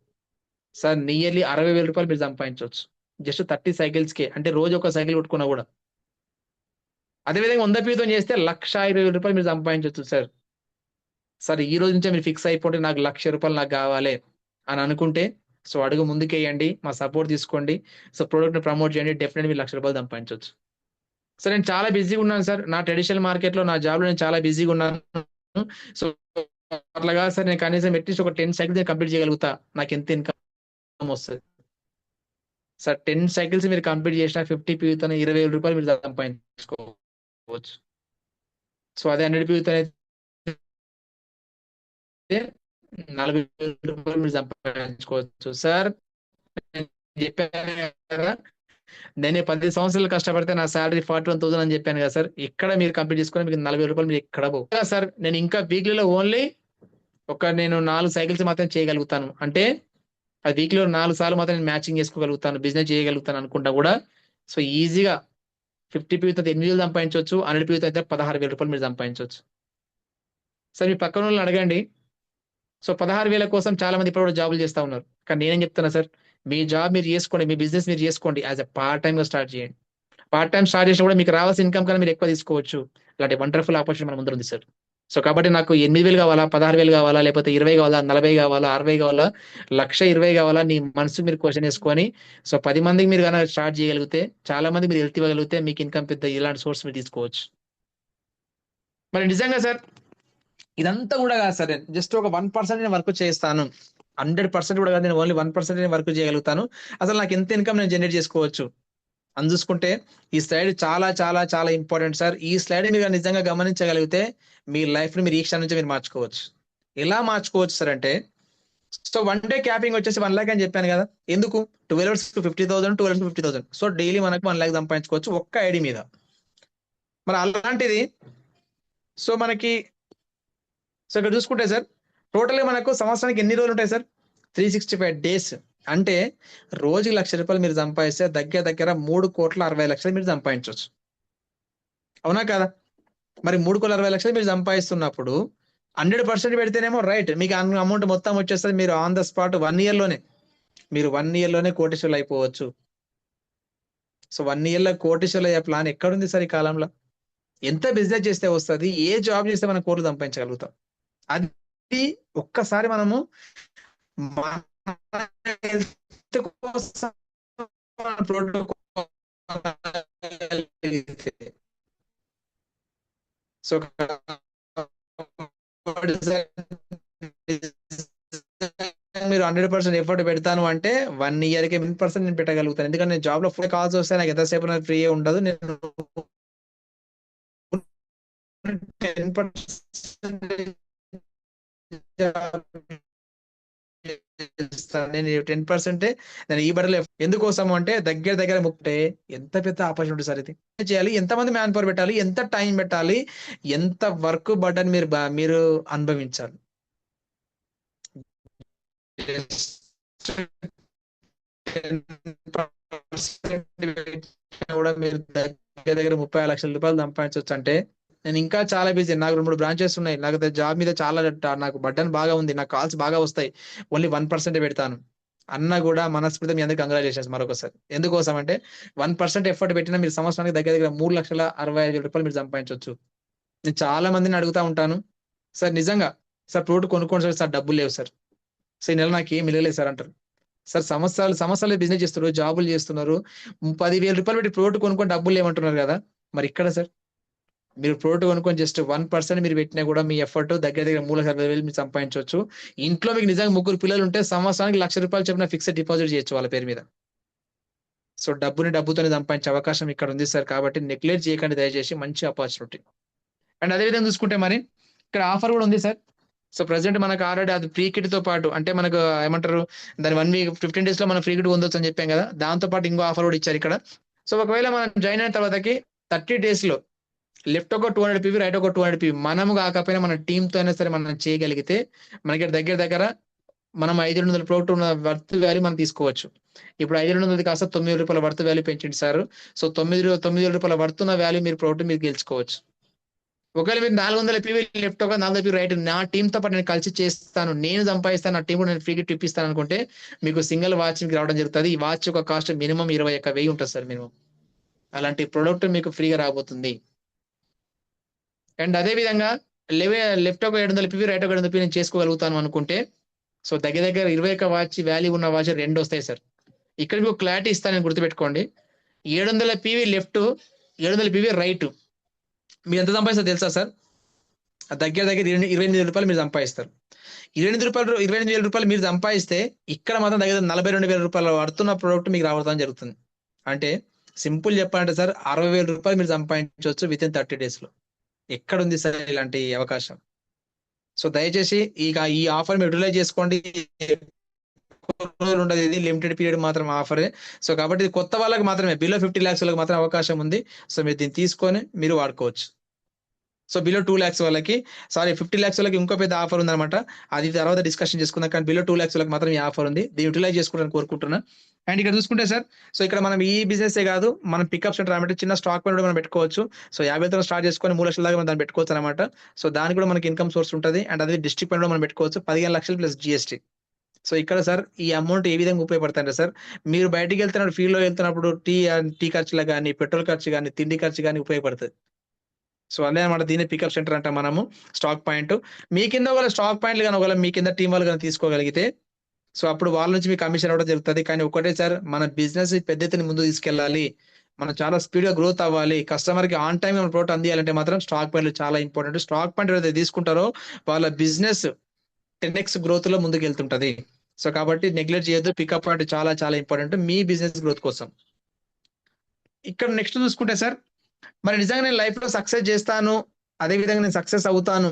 సార్? నియర్లీ ₹60,000 మీరు సంపాదించవచ్చు జస్ట్ 30 సైకిల్స్ కే. అంటే రోజు ఒక సైకిల్ కొట్టుకున్నా కూడా. అదేవిధంగా 100 పీతో చేస్తే ₹1,20,000 మీరు సంపాదించవచ్చు సార్. సార్ ఈ రోజు నుంచే మీరు ఫిక్స్ అయిపోతే నాకు ₹1,00,000 నాకు కావాలి అని అనుకుంటే, సో అడుగు ముందుకేయండి, మా సపోర్ట్ తీసుకోండి, సో ప్రొడక్ట్ ని ప్రమోట్ చేయండి, డెఫినెట్లీ మీరు ₹1,00,000 సంపాదించవచ్చు. సార్ నేను చాలా బిజీగా ఉన్నాను సార్, నా ట్రెడిషనల్ మార్కెట్ లో నా జాబ్ లో నేను చాలా బిజీగా ఉన్నాను. సో అట్లాగా సార్, నేను కనీసం అట్లీస్ట్ ఒక 10 సైకిల్స్ కంప్లీట్ చేయగలుగుతా, నాకు ఎంత ఇన్కమ్ వస్తుంది సార్? 10 సైకిల్స్ మీరు కంప్లీట్ చేసిన 50 పీతో ₹20,000 మీరు సంపాదించుకోవచ్చు. సో అదే 100 పీతో అయితే ₹40,000 మీరు సంపాదించుకోవచ్చు సార్. నేను చెప్పాను కదా, నేను 10 సంవత్సరాలు కష్టపడితే నా శాలరీ 41,000 అని చెప్పాను కదా సార్. ఇక్కడ మీరు కంప్లీట్ చేసుకొని మీకు ₹40,000 మీరు ఎక్కడ పోవు సార్. నేను ఇంకా వీక్లీలో ఓన్లీ నేను 4 సైకిల్స్ మాత్రం చేయగలుగుతాను అంటే, ఆ వీక్లీలో 4 సార్లు మాత్రం నేను మ్యాచింగ్ చేసుకోగలుగుతాను, బిజినెస్ చేయగలుగుతాను అనుకుంటా కూడా, సో ఈజీగా 50 పీతో 8,000 సంపాదించవచ్చు, 100 పీతో అయితే ₹16,000 మీరు సంపాదించవచ్చు. సార్ మీ పక్కన వాళ్ళని అడగండి. సో 16,000 కోసం చాలా మంది ఇప్పుడు కూడా జాబులు చేస్తా ఉన్నారు. కానీ నేనేం చెప్తున్నా సార్, మీ జాబ్ మీరు చేసుకోండి, మీ బిజినెస్ మీరు చేసుకోండి, యాజ్ ఎ పార్ట్ టైమ్ గా స్టార్ట్ చేయండి. పార్ట్ టైమ్ స్టార్ట్ చేసినా కూడా మీకు రావాల్సిన ఇన్కమ్ కన్నా మీరు ఎక్కువ తీసుకోవచ్చు. ఇలాంటి వండర్ఫుల్ ఆపర్చునిటీ మన ముందు ఉంది సార్. సో కాబట్టి నాకు 8,000 కావాలా, 16,000 కావాలా, లేకపోతే 20 కావాలా, 40 కావాలా, 60 కావాలా, 1,20,000 కావాలా, నీ మనసుకు మీరు క్వశ్చన్ వేసుకొని, సో 10 మందికి మీరు గనక స్టార్ట్ చేయగలిగితే, చాలా మందికి మీరు హెల్ప్ ఇవ్వగలిగితే మీకు ఇన్కమ్ పెద్ద ఇలాంటి సోర్స్ మీరు తీసుకోవచ్చు. మరి నిజంగా సార్ ఇదంతా కూడా కాదు సార్, జస్ట్ ఒక 1% నేను వర్క్ చేస్తాను, 100% కూడా కాదు, నేను ఓన్లీ 1% నేను వర్క్ చేయగలుగుతాను, అసలు నాకు ఎంత ఇన్కమ్ నేను జనరేట్ చేసుకోవచ్చు అని చూసుకుంటే, ఈ స్లైడ్ చాలా చాలా చాలా ఇంపార్టెంట్ సార్. ఈ స్లైడ్ మీరు నిజంగా గమనించగలిగితే మీ లైఫ్ ని మీరు ఈ క్షణం నుంచి మీరు మార్చుకోవచ్చు. ఎలా మార్చుకోవచ్చు సార్ అంటే, సో 1 డే క్యాపింగ్ వచ్చేసి 1 lakh అని చెప్పాను కదా, ఎందుకు 12 hours 50,000, 12 hours 50,000, సో డైలీ మనకు 1 lakh సంపాదించుకోవచ్చు ఒక్క ఐడి మీద. మరి అలాంటిది సో మనకి, సో ఇక్కడ చూసుకుంటే సార్ టోటల్ గా మనకు సంవత్సరానికి ఎన్ని రోజులు ఉంటాయి సార్, 365 days. అంటే రోజుకి ₹1,00,000 మీరు సంపాదిస్తే దగ్గర దగ్గర 3,60,00,000 మీరు సంపాదించవచ్చు, అవునా కదా? మరి 3,60,00,000 మీరు సంపాదిస్తున్నప్పుడు 100% పెడితేనేమో రైట్, మీకు అమౌంట్ మొత్తం వచ్చేస్తుంది, మీరు ఆన్ ద స్పాట్ 1 year లోనే, మీరు 1 year లోనే కోటీశ్వరులు అయిపోవచ్చు. సో 1 year లో కోటీశ్వరులు అయ్యే ప్లాన్ ఎక్కడుంది సార్ ఈ కాలంలో? ఎంత బిజినెస్ చేస్తే వస్తుంది, ఏ జాబ్ చేస్తే మనం కోట్లు సంపాదించగలుగుతాం, అది ఒక్కసారి మనము మన health కోసం ప్రోటోకాల్. సో మీరు 100% ఎఫర్ట్ పెడతాను అంటే 1 year కి 100% నేను పెట్టగలుగుతాను, ఎందుకంటే నేను జాబ్ లో ఫుల్ కాల్స్ వస్తే నాకు ఎంతసేపు ఫ్రీ ఉండదు, నేను 10% నేను 10% నేను ఈ బట్టలు ఎందుకోసం అంటే దగ్గర దగ్గర 30, ఎంత పెద్ద ఆపర్చునిటీ సార్ ఇది. చేయాలి, ఎంతమంది మ్యాన్ పవర్ పెట్టాలి, ఎంత టైం పెట్టాలి, ఎంత వర్క్ బర్డన్ మీరు అనుభవించాలి. కూడా మీరు దగ్గర దగ్గర 30 లక్షల రూపాయలు సంపాదించవచ్చు. అంటే నేను ఇంకా చాలా బిజీ, నాకు 2-3 బ్రాంచెస్ ఉన్నాయి, నాకు జాబ్ మీద చాలా నాకు బర్డన్ బాగా ఉంది, నాకు కాల్స్ బాగా వస్తాయి, ఓన్లీ 1% పెడతాను అన్న కూడా మనస్ఫూర్తి మీ అందరికి కంగ్రాచులేషన్స్ మరొకసారి. ఎందుకోసం అంటే 1% ఎఫర్ట్ పెట్టినా మీరు సంవత్సరానికి దగ్గర దగ్గర 3,65,000 రూపాయలు మీరు సంపాదించవచ్చు. నేను చాలా మందిని అడుగుతా ఉంటాను, సార్ నిజంగా సార్ ప్రోడక్ట్ కొనుక్కోండి సార్ డబ్బులు లేవు సార్, ఈ నెల నాకు ఏం మిగలేదు సార్ అంటారు. సార్ సంవత్సరాలు బిజినెస్ చేస్తున్నారు, జాబులు చేస్తున్నారు, 10,000 రూపాయలు పెట్టి ప్రోడక్ట్ కొనుక్కొని డబ్బులు లేమంటున్నారు కదా, మరి ఇక్కడ సార్ మీరు ప్రోడక్ట్ కొనుక్కొని జస్ట్ 1% మీరు పెట్టినా కూడా మీ ఎఫర్ట్ దగ్గర దగ్గర 3,60,000 మీరు సంపాదించవచ్చు. ఇంట్లో మీకు నిజంగా 3 పిల్లలు ఉంటే సంవత్సరానికి ₹1,00,000 చొప్పున ఫిక్స్డ్ డిపాజిట్ చేయొచ్చు వాళ్ళ పేరు మీద. సో డబ్బుతోనే సంపాదించే అవకాశం ఇక్కడ ఉంది సార్, కాబట్టి నెగ్లెక్ట్ చేయకండి దయచేసి, మంచి ఆపర్చునిటీ. అండ్ అదే విధంగా చూసుకుంటే మరి ఇక్కడ ఆఫర్ కూడా ఉంది సార్. సో ప్రెసెంట్ మనకు ఆల్రెడీ అది ఫ్రీ కిట్ తో పాటు, అంటే మనకు ఏమంటారు దాని 1 week 15 days లో మనం ఫ్రీ కిట్ పొందొచ్చు అని చెప్పాం కదా, దాంతో పాటు ఇంకో ఆఫర్ కూడా ఇచ్చారు ఇక్కడ. సో ఒకవేళ మనం జాయిన్ అయిన తర్వాతకి 30 days లో లెఫ్ట్ ఒక 200 PV, రైట్ ఒక 200 PV మనము కాకపోయినా మన టీమ్ తో అయినా సరే మనం చేయగలిగితే మనకి దగ్గర దగ్గర మనం 500 ప్రోడక్ట్ ఉన్న వర్త్ వాల్యూ మనం తీసుకోవచ్చు. ఇప్పుడు 500 కాస్త 9,000 రూపాయల వర్త్ వాల్యూ పెంచింది సార్. సో 9,000 రూపాయల వర్త్ ఉన్న వాల్యూ మీరు ప్రోడక్ట్ మీరు గెలుచుకోవచ్చు. ఒకవేళ మీరు 400 PV లెఫ్ట్ ఒక 400 PV రైట్ నా టీమ్ తో పాటు నేను కలిసి చేస్తాను, నేను సంపాదిస్తాను, నా టీం నేను ఫ్రీ గిఫ్ట్ ఇప్పిస్తాను అనుకుంటే మీకు సింగిల్ వాచ్ మీకు రావడం జరుగుతుంది. ఈ వాచ్ యొక్క కాస్ట్ మినిమం 21,000 ఉంటుంది సార్ మినిమం. అలాంటి ప్రోడక్ట్ మీకు ఫ్రీగా రాబోతుంది. అండ్ అదే విధంగా లెఫ్ట్ ఒక 700 PV, రైట్ ఒక 700 PV నేను చేసుకోగలుగుతాను అనుకుంటే, సో దగ్గర దగ్గర 21 వాచ్ వాల్యూ ఉన్న వాచ్ 2 వస్తాయి సార్. ఇక్కడ మీకు క్లారిటీ ఇస్తాను, నేను గుర్తుపెట్టుకోండి. 700 PV లెఫ్ట్, 700 PV రైట్ మీరు ఎంత సంపాదిస్తారు తెలుసా సార్? దగ్గర దగ్గర 28,000 రూపాయలు మీరు సంపాదిస్తారు. 28,000 రూపాయలు మీరు సంపాదిస్తే ఇక్కడ మాత్రం దగ్గర 42,000 రూపాయలు పడుతున్న ప్రోడక్ట్ మీకు రావడం జరుగుతుంది. అంటే సింపుల్ చెప్పాలంటే సార్ 60,000 రూపాయలు మీరు సంపాదించవచ్చు విత్ ఇన్ 30 days లో. ఎక్కడ ఉంది సార్ ఇలాంటి అవకాశం? సో దయచేసి ఈ ఆఫర్ మీరు యూటిలైజ్ చేసుకోండి. ఉండదు, ఇది లిమిటెడ్ పీరియడ్ మాత్రం ఆఫరే. సో కాబట్టి కొత్త వాళ్ళకి మాత్రమే, బిలో 50 lakhs వాళ్ళకి మాత్రం అవకాశం ఉంది. సో మీరు దీన్ని తీసుకొని మీరు వాడుకోవచ్చు. సో బిలో 2 lakhs వాళ్ళకి, సారీ 50 lakhs వాళ్ళకి ఇంకో పెద్ద ఆఫర్ ఉందన్నమాట, అది తర్వాత డిస్కషన్ చేసుకుందాం. కానీ బిలో 2 lakhs వాళ్ళకి మాత్రం ఈ ఆఫర్ ఉంది, దీన్ని యూటిలైజ్ చేసుకోవాలని కోరుకుంటున్నా. అండ్ ఇక్కడ చూసుకుంటే సార్, సో ఇక్కడ మనం ఈ బిజినెస్ కాదు, మనం పికప్ సెంటర్ అనమాట, చిన్న స్టాక్ పని మనం పెట్టుకోవచ్చు. సో 50,000 స్టార్ట్ చేసుకొని 3 లక్షల దాకా మనం దాన్ని పెట్టుకోవచ్చు అనమాట. సో దానికి కూడా మనకి ఇన్కమ్ సోర్స్ ఉంటుంది. అండ్ అదే డిస్ట్రిక్ట్ పని కూడా మనం పెట్టుకోవచ్చు, 15 లక్షలు ప్లస్ GST. సో ఇక్కడ సార్ ఈ అమౌంట్ ఏ విధంగా ఉపయోగపడుతుంటే సార్, మీరు బయటికి వెళ్తున్నప్పుడు, ఫీల్డ్ లో వెళ్తున్నప్పుడు టీ ఖర్చులు కానీ, పెట్రోల్ ఖర్చు కానీ, తిండి ఖర్చు కానీ ఉపయోగపడుతుంది. సో అదే అనమాట, దీన్ని పికప్ సెంటర్ అంటాం మనము, స్టాక్ పాయింట్. మీ కింద ఒకవేళ స్టాక్ పాయింట్లు కానీ ఒకవేళ మీ కింద టీం వాళ్ళు కానీ తీసుకోగలిగితే, సో అప్పుడు వాళ్ళ నుంచి మీకు కమిషన్ అవ్వడం జరుగుతుంది. కానీ ఒకటే సార్, మన బిజినెస్ పెద్ద ఎత్తున ముందుకు తీసుకెళ్ళాలి, మనం చాలా స్పీడ్ గా గ్రోత్ అవ్వాలి, కస్టమర్ కి ఆన్ టైం మన ప్రోడక్ట్ అందియాలంటే మాత్రం స్టాక్ పాయింట్లు చాలా ఇంపార్టెంట్. స్టాక్ పాయింట్ ఏదైతే తీసుకుంటారో వాళ్ళ బిజినెస్ 10x గ్రోత్ లో ముందుకు వెళ్తుంటది. సో కాబట్టి నెగ్లెక్ట్ చేయొద్దు, పికప్ పాయింట్ చాలా చాలా ఇంపార్టెంట్ మీ బిజినెస్ గ్రోత్ కోసం. ఇక్కడ నెక్స్ట్ చూసుకుంటే సార్, మరి నిజంగా నేను లైఫ్ లో సక్సెస్ చేస్తాను, అదే విధంగా నేను సక్సెస్ అవుతాను,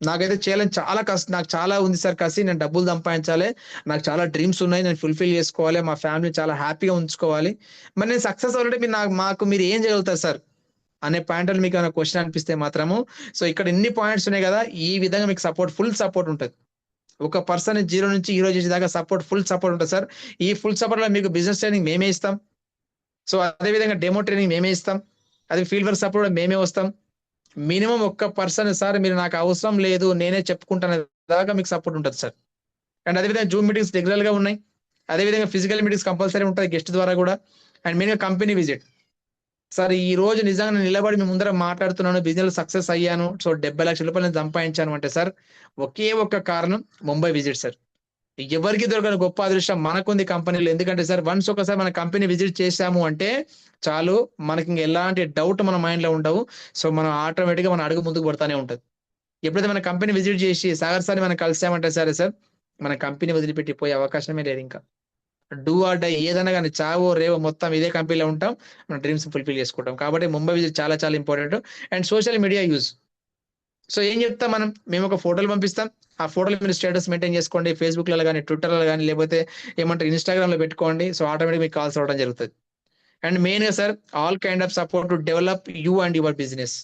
నాకైతే చేయాలని చాలా కష్టం, నాకు చాలా ఉంది సార్ కసి, నేను డబ్బులు సంపాదించాలి, నాకు చాలా డ్రీమ్స్ ఉన్నాయి, నేను ఫుల్ఫిల్ చేసుకోవాలి, మా ఫ్యామిలీ చాలా హ్యాపీగా ఉంచుకోవాలి, మరి నేను సక్సెస్ అవ్వాలంటే మీరు మీరు ఏం చేయగలుగుతారు సార్ అనే పాయింట్ మీకు ఏమైనా క్వశ్చన్ అనిపిస్తే మాత్రము, సో ఇక్కడ ఎన్ని పాయింట్స్ ఉన్నాయి కదా, ఈ విధంగా మీకు సపోర్ట్, ఫుల్ సపోర్ట్ ఉంటుంది. ఒక పర్సన్ 0 నుంచి హీరో చేసేదాకా సపోర్ట్, ఫుల్ సపోర్ట్ ఉంటుంది సార్. ఈ ఫుల్ సపోర్ట్ లో మీకు బిజినెస్ ట్రైనింగ్ మేమే ఇస్తాం, సో అదే విధంగా డెమో ట్రైనింగ్ మేమే ఇస్తాం, అదే ఫీల్డ్ వర్క్ సపోర్ట్ మేమే వస్తాం. మినిమం ఒక్క పర్సన్ సార్ మీరు నాకు అవసరం లేదు నేనే చెప్పుకుంటాను దాకా మీకు సపోర్ట్ ఉంటుంది సార్. అండ్ అదేవిధంగా జూమ్ మీటింగ్స్ రెగ్యులర్ గా ఉన్నాయి, అదేవిధంగా ఫిజికల్ మీటింగ్స్ కంపల్సరీ ఉంటుంది గెస్ట్ ద్వారా కూడా. అండ్ మెయిన్గా కంపెనీ విజిట్ సార్, ఈ రోజు నిజంగా నేను నిలబడి మీ ముందర మాట్లాడుతున్నాను, బిజినెస్ సక్సెస్ అయ్యాను, సో 70 లక్షల రూపాయలు నేను సంపాదించాను అంటే సార్ ఒకే ఒక్క కారణం, ముంబై విజిట్ సార్. ఎవరికి దొరకని గొప్ప అదృష్టం మనకుంది కంపెనీలో. ఎందుకంటే సార్ వన్స్ ఒకసారి మన కంపెనీ విజిట్ చేశాము అంటే చాలు, మనకి ఇంక ఎలాంటి డౌట్ మన మైండ్ లో ఉండవు. సో మనం ఆటోమేటిక్ గా మన అడుగు ముందుకు పడతానే ఉంటది. ఎప్పుడైతే మన కంపెనీ విజిట్ చేసి సాగర్ సార్ మనం కలిసామంటే సరే సార్, మన కంపెనీ వదిలిపెట్టి పోయే అవకాశమే లేదు. ఇంకా డూ ఆర్ డై, ఏదైనా కానీ చావో రేవో మొత్తం ఇదే కంపెనీలో ఉంటాం, మన డ్రీమ్స్ ఫుల్ఫిల్ చేసుకుంటాం. కాబట్టి ముంబై విజిట్ చాలా చాలా important. And social media use, so ఏం చెప్తాం మనం, మేము ఒక ఫోటోలు పంపిస్తాం, ఆ ఫోటోలు మీరు స్టేటస్ మెయింటైన్ చేసుకోండి, ఫేస్బుక్ లో కానీ ట్విట్టర్లో కానీ లేకపోతే ఏమంటారు ఇన్స్టాగ్రామ్ లో పెట్టుకోండి, సో ఆటోమేటిక్ మీకు కాల్స్ రావడం జరుగుతుంది. అండ్ మెయిన్ గా sir, all kind of support to develop you and your business.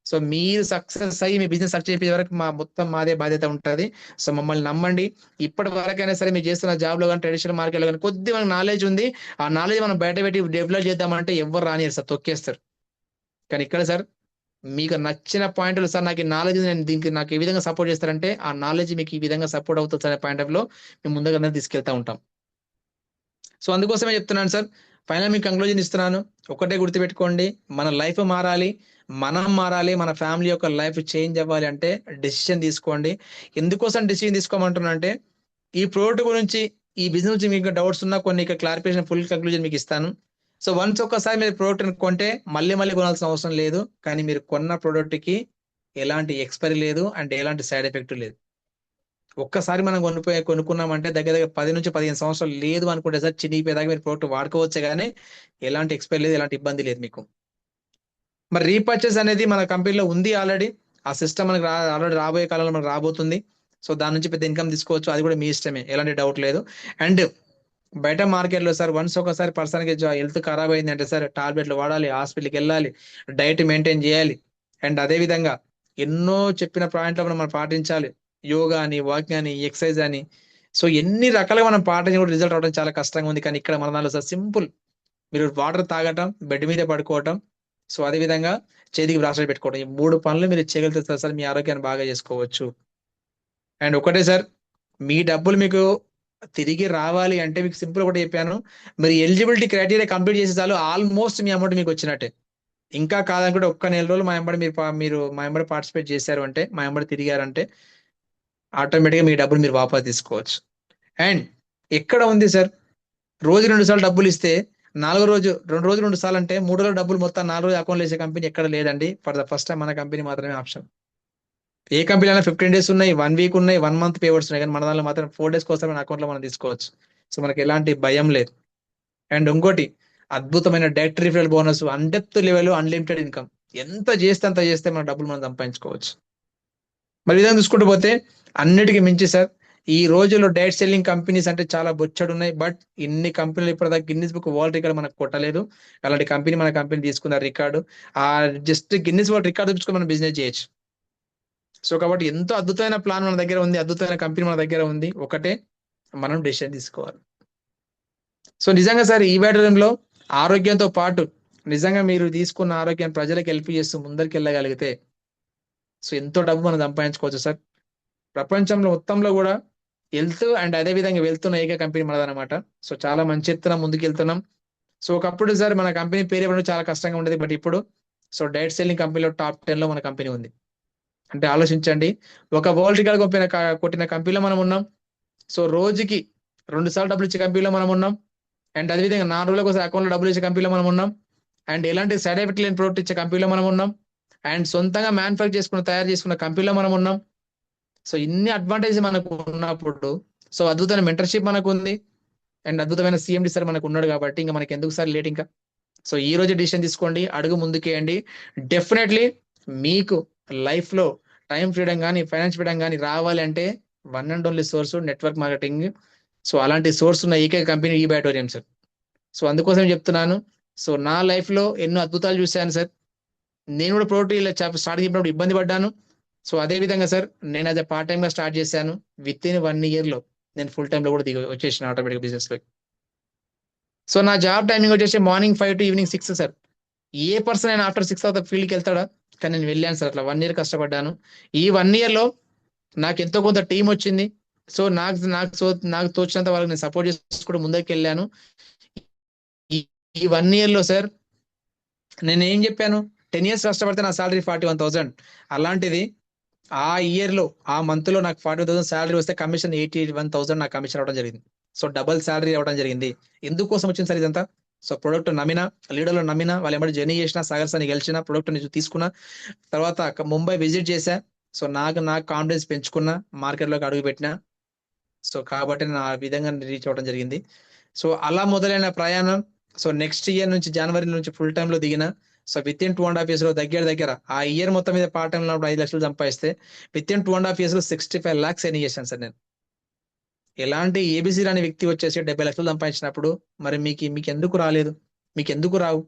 So మీరు సక్సెస్ అయ్యి మీ బిజినెస్ సక్సెస్ చేసే వరకు మొత్తం మాదే బాధ్యత ఉంటుంది. సో మమ్మల్ని నమ్మండి. ఇప్పటి వరకైనా సరే మీరు చేస్తున్న జాబ్ లో కానీ ట్రెడిషనల్ మార్కెట్ లో కానీ కొద్ది మనకు నాలెడ్జ్ ఉంది, ఆ నాలెడ్జ్ మనం బయట పెట్టి డెవలప్ చేద్దామంటే ఎవరు రానియరు సార్, తొక్కేస్తారు. కానీ ఇక్కడ సార్ మీకు నచ్చిన పాయింట్లు సార్, నాకు ఈ నాలెడ్జ్ నేను దీనికి నాకు ఏ విధంగా సపోర్ట్ చేస్తారంటే ఆ నాలెడ్జ్ మీకు ఈ విధంగా సపోర్ట్ అవుతుంది అనే పాయింట్ ఆఫ్ లో మేము ముందుగా తీసుకెళ్తా ఉంటాం. సో అందుకోసమే చెప్తున్నాను సార్, ఫైనల్ మీకు కంక్లూజన్ ఇస్తున్నాను. ఒకటే గుర్తుపెట్టుకోండి, మన లైఫ్ మారాలి, మనం మారాలి, మన ఫ్యామిలీ యొక్క లైఫ్ చేంజ్ అవ్వాలి అంటే డెసిషన్ తీసుకోండి. ఎందుకోసం డెసిషన్ తీసుకోమంటున్నా అంటే, ఈ ప్రోడక్ట్ గురించి ఈ బిజినెస్ గురించి మీకు డౌట్స్ ఉన్నా కొన్ని క్లారిఫికేషన్ ఫుల్ కంక్లూజన్ మీకు ఇస్తాను. సో వన్స్ ఒక్కసారి మీరు ప్రోడక్ట్ కొంటే మళ్ళీ మళ్ళీ కొనాల్సిన అవసరం లేదు. కానీ మీరు కొన్న ప్రోడక్ట్ కి ఎలాంటి ఎక్స్పైరీ లేదు అండ్ ఎలాంటి సైడ్ ఎఫెక్ట్ లేదు. ఒక్కసారి మనం కొనుక్కున్నామంటే దగ్గర దగ్గర 10 నుంచి 15 సంవత్సరాలు లేదు అనుకుంటే సార్, చినిగిపోయేదాకా మీరు ప్రోడక్ట్ వాడుకోవచ్చే కానీ ఎలాంటి ఎక్స్పైరీ లేదు, ఎలాంటి ఇబ్బంది లేదు మీకు. మరి రీపర్చేస్ అనేది మన కంపెనీలో ఉంది ఆల్రెడీ, ఆ సిస్టమ్ మనకి ఆల్రెడీ రాబోయే కాలంలో మనకు రాబోతుంది. సో దాని నుంచి పెద్ద ఇన్కమ్ తీసుకోవచ్చు, అది కూడా మీ ఇష్టమే, ఎలాంటి డౌట్ లేదు. అండ్ బయట మార్కెట్ లో సార్ వన్స్ ఒకసారి పర్సన్ కి హెల్త్ ఖరాబ్ అయింది అంటే సార్ టాబ్లెట్లు వాడాలి, హాస్పిటల్కి వెళ్ళాలి, డైట్ మెయింటైన్ చేయాలి. అండ్ అదే విధంగా ఎన్నో చెప్పిన పాయింట్లు మనం పాటించాలి, యోగా అని, వాకింగ్ అని, ఎక్సర్సైజ్ అని. సో ఎన్ని రకాలుగా మనం పాటించి కూడా రిజల్ట్ రావడం చాలా కష్టంగా ఉంది. కానీ ఇక్కడ మన దాంట్లో సార్ సింపుల్, మీరు వాటర్ తాగటం, బెడ్ మీద పడుకోవటం, సో అదే విధంగా చేతికి బ్రాస్లెట్ పెట్టుకోవడం, ఈ 3 పనులు మీరు చేయగలిగితే సార్ మీ ఆరోగ్యాన్ని బాగా చేసుకోవచ్చు. అండ్ ఒకటే సార్, మీ డబ్బులు మీకు తిరిగి రావాలి అంటే మీకు సింపుల్ ఒకటి చెప్పాను, మీరు ఎలిజిబిలిటీ క్రైటీరియా కంప్లీట్ చేసి చాలు, ఆల్మోస్ట్ మీ అమౌంట్ మీకు వచ్చినట్టే. ఇంకా కాదనుకుంటే ఒక్క నెల రోజులు మా ఎంబడి మీరు మా ఎంబడి పార్టిసిపేట్ చేశారు అంటే, మా ఎంబడి తిరిగారంటే ఆటోమేటిక్గా మీ డబ్బులు మీరు వాపస్ తీసుకోవచ్చు. అండ్ ఎక్కడ ఉంది సార్, రోజు 2 సార్లు డబ్బులు ఇస్తే 4 రోజు 2 రోజులు 2 సార్లు అంటే 3 రోజులు డబ్బులు మొత్తం 4 రోజులు అకౌంట్ వేసే కంపెనీ ఎక్కడ లేదండి. ఫర్ ద ఫస్ట్ టైం మన కంపెనీ మాత్రమే ఆప్షన్. ఏ కంపెనీ అయినా 15 డేస్ ఉన్నాయి, 1 వీక్ ఉన్నాయి, 1 మంత్ పేవర్స్ ఉన్నాయి, కానీ మన దాంట్లో మాత్రం 4 డేస్ కోసం మన అకౌంట్ లో మనం తీసుకోవచ్చు. సో మనకి ఎలాంటి భయం లేదు. అండ్ ఇంకోటి అద్భుతమైన direct referral bonus, in depth level, unlimited income, ఎంత చేస్తే అంత చేస్తే మన డబ్బులు మనం సంపాదించుకోవచ్చు. మరి విధంగా చూసుకుంటూ పోతే అన్నిటికీ మించి సార్, ఈ రోజుల్లో డైరెక్ట్ సెల్లింగ్ కంపెనీస్ అంటే చాలా బొచ్చడు ఉన్నాయి. బట్ ఇన్ని కంపెనీలు ఇప్పటిదాకా గిన్నిస్ బుక్ వరల్డ్ రికార్డ్ మనకు కొట్టలేదు. అలాంటి కంపెనీ మన కంపెనీ తీసుకున్న రికార్డు, ఆ జస్ట్ గిన్నిస్ వరల్డ్ రికార్డు చూసుకొని మనం బిజినెస్ చేయొచ్చు. సో కాబట్టి ఎంతో అద్భుతమైన ప్లాన్ మన దగ్గర ఉంది, అద్భుతమైన కంపెనీ మన దగ్గర ఉంది. ఒకటే మనం డెసిషన్ తీసుకోవాలి. సో నిజంగా సార్ ఈ లో ఆరోగ్యంతో పాటు నిజంగా మీరు తీసుకున్న ఆరోగ్యం ప్రజలకు హెల్ప్ చేస్తూ ముందరికి వెళ్ళగలిగితే సో ఎంతో డబ్బు మనం సంపాదించుకోవచ్చు సార్. ప్రపంచంలో మొత్తంలో కూడా హెల్త్ అండ్ అదే విధంగా వెళ్తున్న ఏక కంపెనీ మనదనమాట. సో చాలా మంచి ఎత్తున ముందుకు వెళ్తున్నాం. సో ఒకప్పుడు సార్ మన కంపెనీ పేరు ఇవ్వడం చాలా కష్టంగా ఉండేది, బట్ ఇప్పుడు సో డైరెక్ట్ సెల్లింగ్ కంపెనీలో టాప్ 10 లో మన కంపెనీ ఉంది. అంటే ఆలోచించండి, ఒక వరల్డ్ రికార్డ్ కొట్టిన కంపెనీలో మనం ఉన్నాం. సో రోజుకి 2 సార్లు డబ్బులు ఇచ్చే కంపెనీలో మనం ఉన్నాం. అండ్ అదేవిధంగా 4 రోజులకు ఒకసారి అకౌంట్లో డబ్బులు ఇచ్చే కంపెనీలో మనం ఉన్నాం. అండ్ ఎలాంటి సైడ్ ఎఫెక్ట్ లేని ప్రోడక్ట్ ఇచ్చే కంపెనీలో మనం ఉన్నాం. అండ్ సొంతంగా మ్యానుఫ్యాక్చర్ తయారు చేసుకున్న కంపెనీలో మనం ఉన్నాం. సో ఇన్ని అడ్వాంటేజ్ మనకు ఉన్నప్పుడు, సో అద్భుతమైన మెంటర్షిప్ మనకు ఉంది. అండ్ అద్భుతమైన సిఎండి సార్ మనకు ఉన్నాడు కాబట్టి ఇంకా మనకి ఎందుకు సార్ లేట్ ఇంకా. సో ఈ రోజు డిసిషన్ తీసుకోండి, అడుగు ముందుకేయండి. డెఫినెట్లీ మీకు లైఫ్ లో టైం ఫ్రీడమ్ కానీ ఫైనాన్స్ ఫ్రీడమ్ కానీ రావాలి అంటే one and only source network marketing. So అలాంటి సోర్స్ ఉన్న ఏకైక కంపెనీ ఈ బ్యాటోరియం సార్. సో అందుకోసం చెప్తున్నాను. సో నా లైఫ్ లో ఎన్నో అద్భుతాలు చూశాను సార్. నేను కూడా ప్రోడక్ట్ ఇలా స్టార్ట్ చేసినప్పుడు ఇబ్బంది పడ్డాను. సో అదే విధంగా సార్ నేను అదే పార్ట్ టైం గా స్టార్ట్ చేశాను. విత్ ఇన్ 1 year లో నేను ఫుల్ టైం లో కూడా వచ్చేసిన ఆటోమేటిక్ బిజినెస్ లో. సో నా జాబ్ టైమింగ్ వచ్చేసి morning 5 to evening 6 sir. A person అయినా ఆఫ్టర్ 6 తర్వాత ఫీల్డ్కి వెళ్తాడా? కానీ నేను వెళ్ళాను సార్. అట్లా 1 year కష్టపడ్డాను. ఈ 1 year లో నాకు ఎంతో కొంత టీం వచ్చింది. సో నాకు తోచినంత వాళ్ళకి నేను సపోర్ట్ చేసుకుంటూ ముందుకు వెళ్ళాను. ఈ 1 year లో సార్ నేను ఏం చెప్పాను, 10 years కష్టపడితే నా సాలరీ 41,000. అలాంటిది ఆ ఇయర్ లో ఆ మంత్ లో నాకు 41,000 సాలరీ వస్తే కమిషన్ 81,000 నాకు కమిషన్ అవడం జరిగింది. సో డబల్ సాలరీ అవడం జరిగింది. ఎందుకోసం వచ్చింది సార్ ఇదంతా? సో ప్రొడక్ట్ నమ్మిన, లీడర్లో నమ్మిన, వాళ్ళు ఏమంటే జర్నీ చేసిన, సాగర్ సార్ని గెలిచిన, ప్రొడక్ట్ నుంచి తీసుకున్న తర్వాత ముంబై విజిట్ చేశా. సో నాకు కాన్ఫిడెన్స్ పెంచుకున్నా, మార్కెట్లోకి అడుగు పెట్టినా. సో కాబట్టి నేను ఆ విధంగా రీచ్ అవ్వడం జరిగింది. సో అలా మొదలైన ప్రయాణం. సో నెక్స్ట్ ఇయర్ నుంచి జనవరి నుంచి ఫుల్ టైమ్ లో దిగిన. సో విత్ ఇన్ 2.5 years లో దగ్గర ఆ ఇయర్ మొత్తం మీద పార్ట్ టైం లో 5 లక్షలు సంపాదిస్తే విత్ ఇన్ 2.5 years లో 65 lakhs ఎర్న్ చేశాను సార్ నేను. ఎలాంటి ఏబిసి రాని వ్యక్తి వచ్చేసి 70 లక్షలు సంపాదించినప్పుడు మరి మీకు ఎందుకు రాలేదు? మీకు ఎందుకు రావు?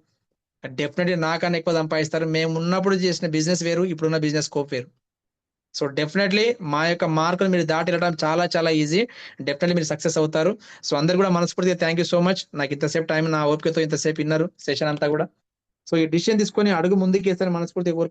డెఫినెట్లీ నాకన్నా ఎక్కువ సంపాదిస్తారు. మేము ఉన్నప్పుడు చేసిన బిజినెస్ వేరు, ఇప్పుడున్న బిజినెస్ స్కోప్ వేరు. సో డెఫినెట్లీ మా యొక్క మార్కులు మీరు దాటి వెళ్ళడం చాలా చాలా ఈజీ. డెఫినెట్లీ మీరు సక్సెస్ అవుతారు. సో అందరు కూడా మనస్ఫూర్తిగా థ్యాంక్ యూ సో మచ్. నాకు ఇంతసేపు టైం నా ఓపికతో ఇంతసేపు విన్నారు సెషన్ అంతా కూడా. సో ఈ డిసిషన్ తీసుకొని అడుగు ముందుకు వేస్తారని మనస్ఫూర్తిగా కోరుకుంటున్నాను.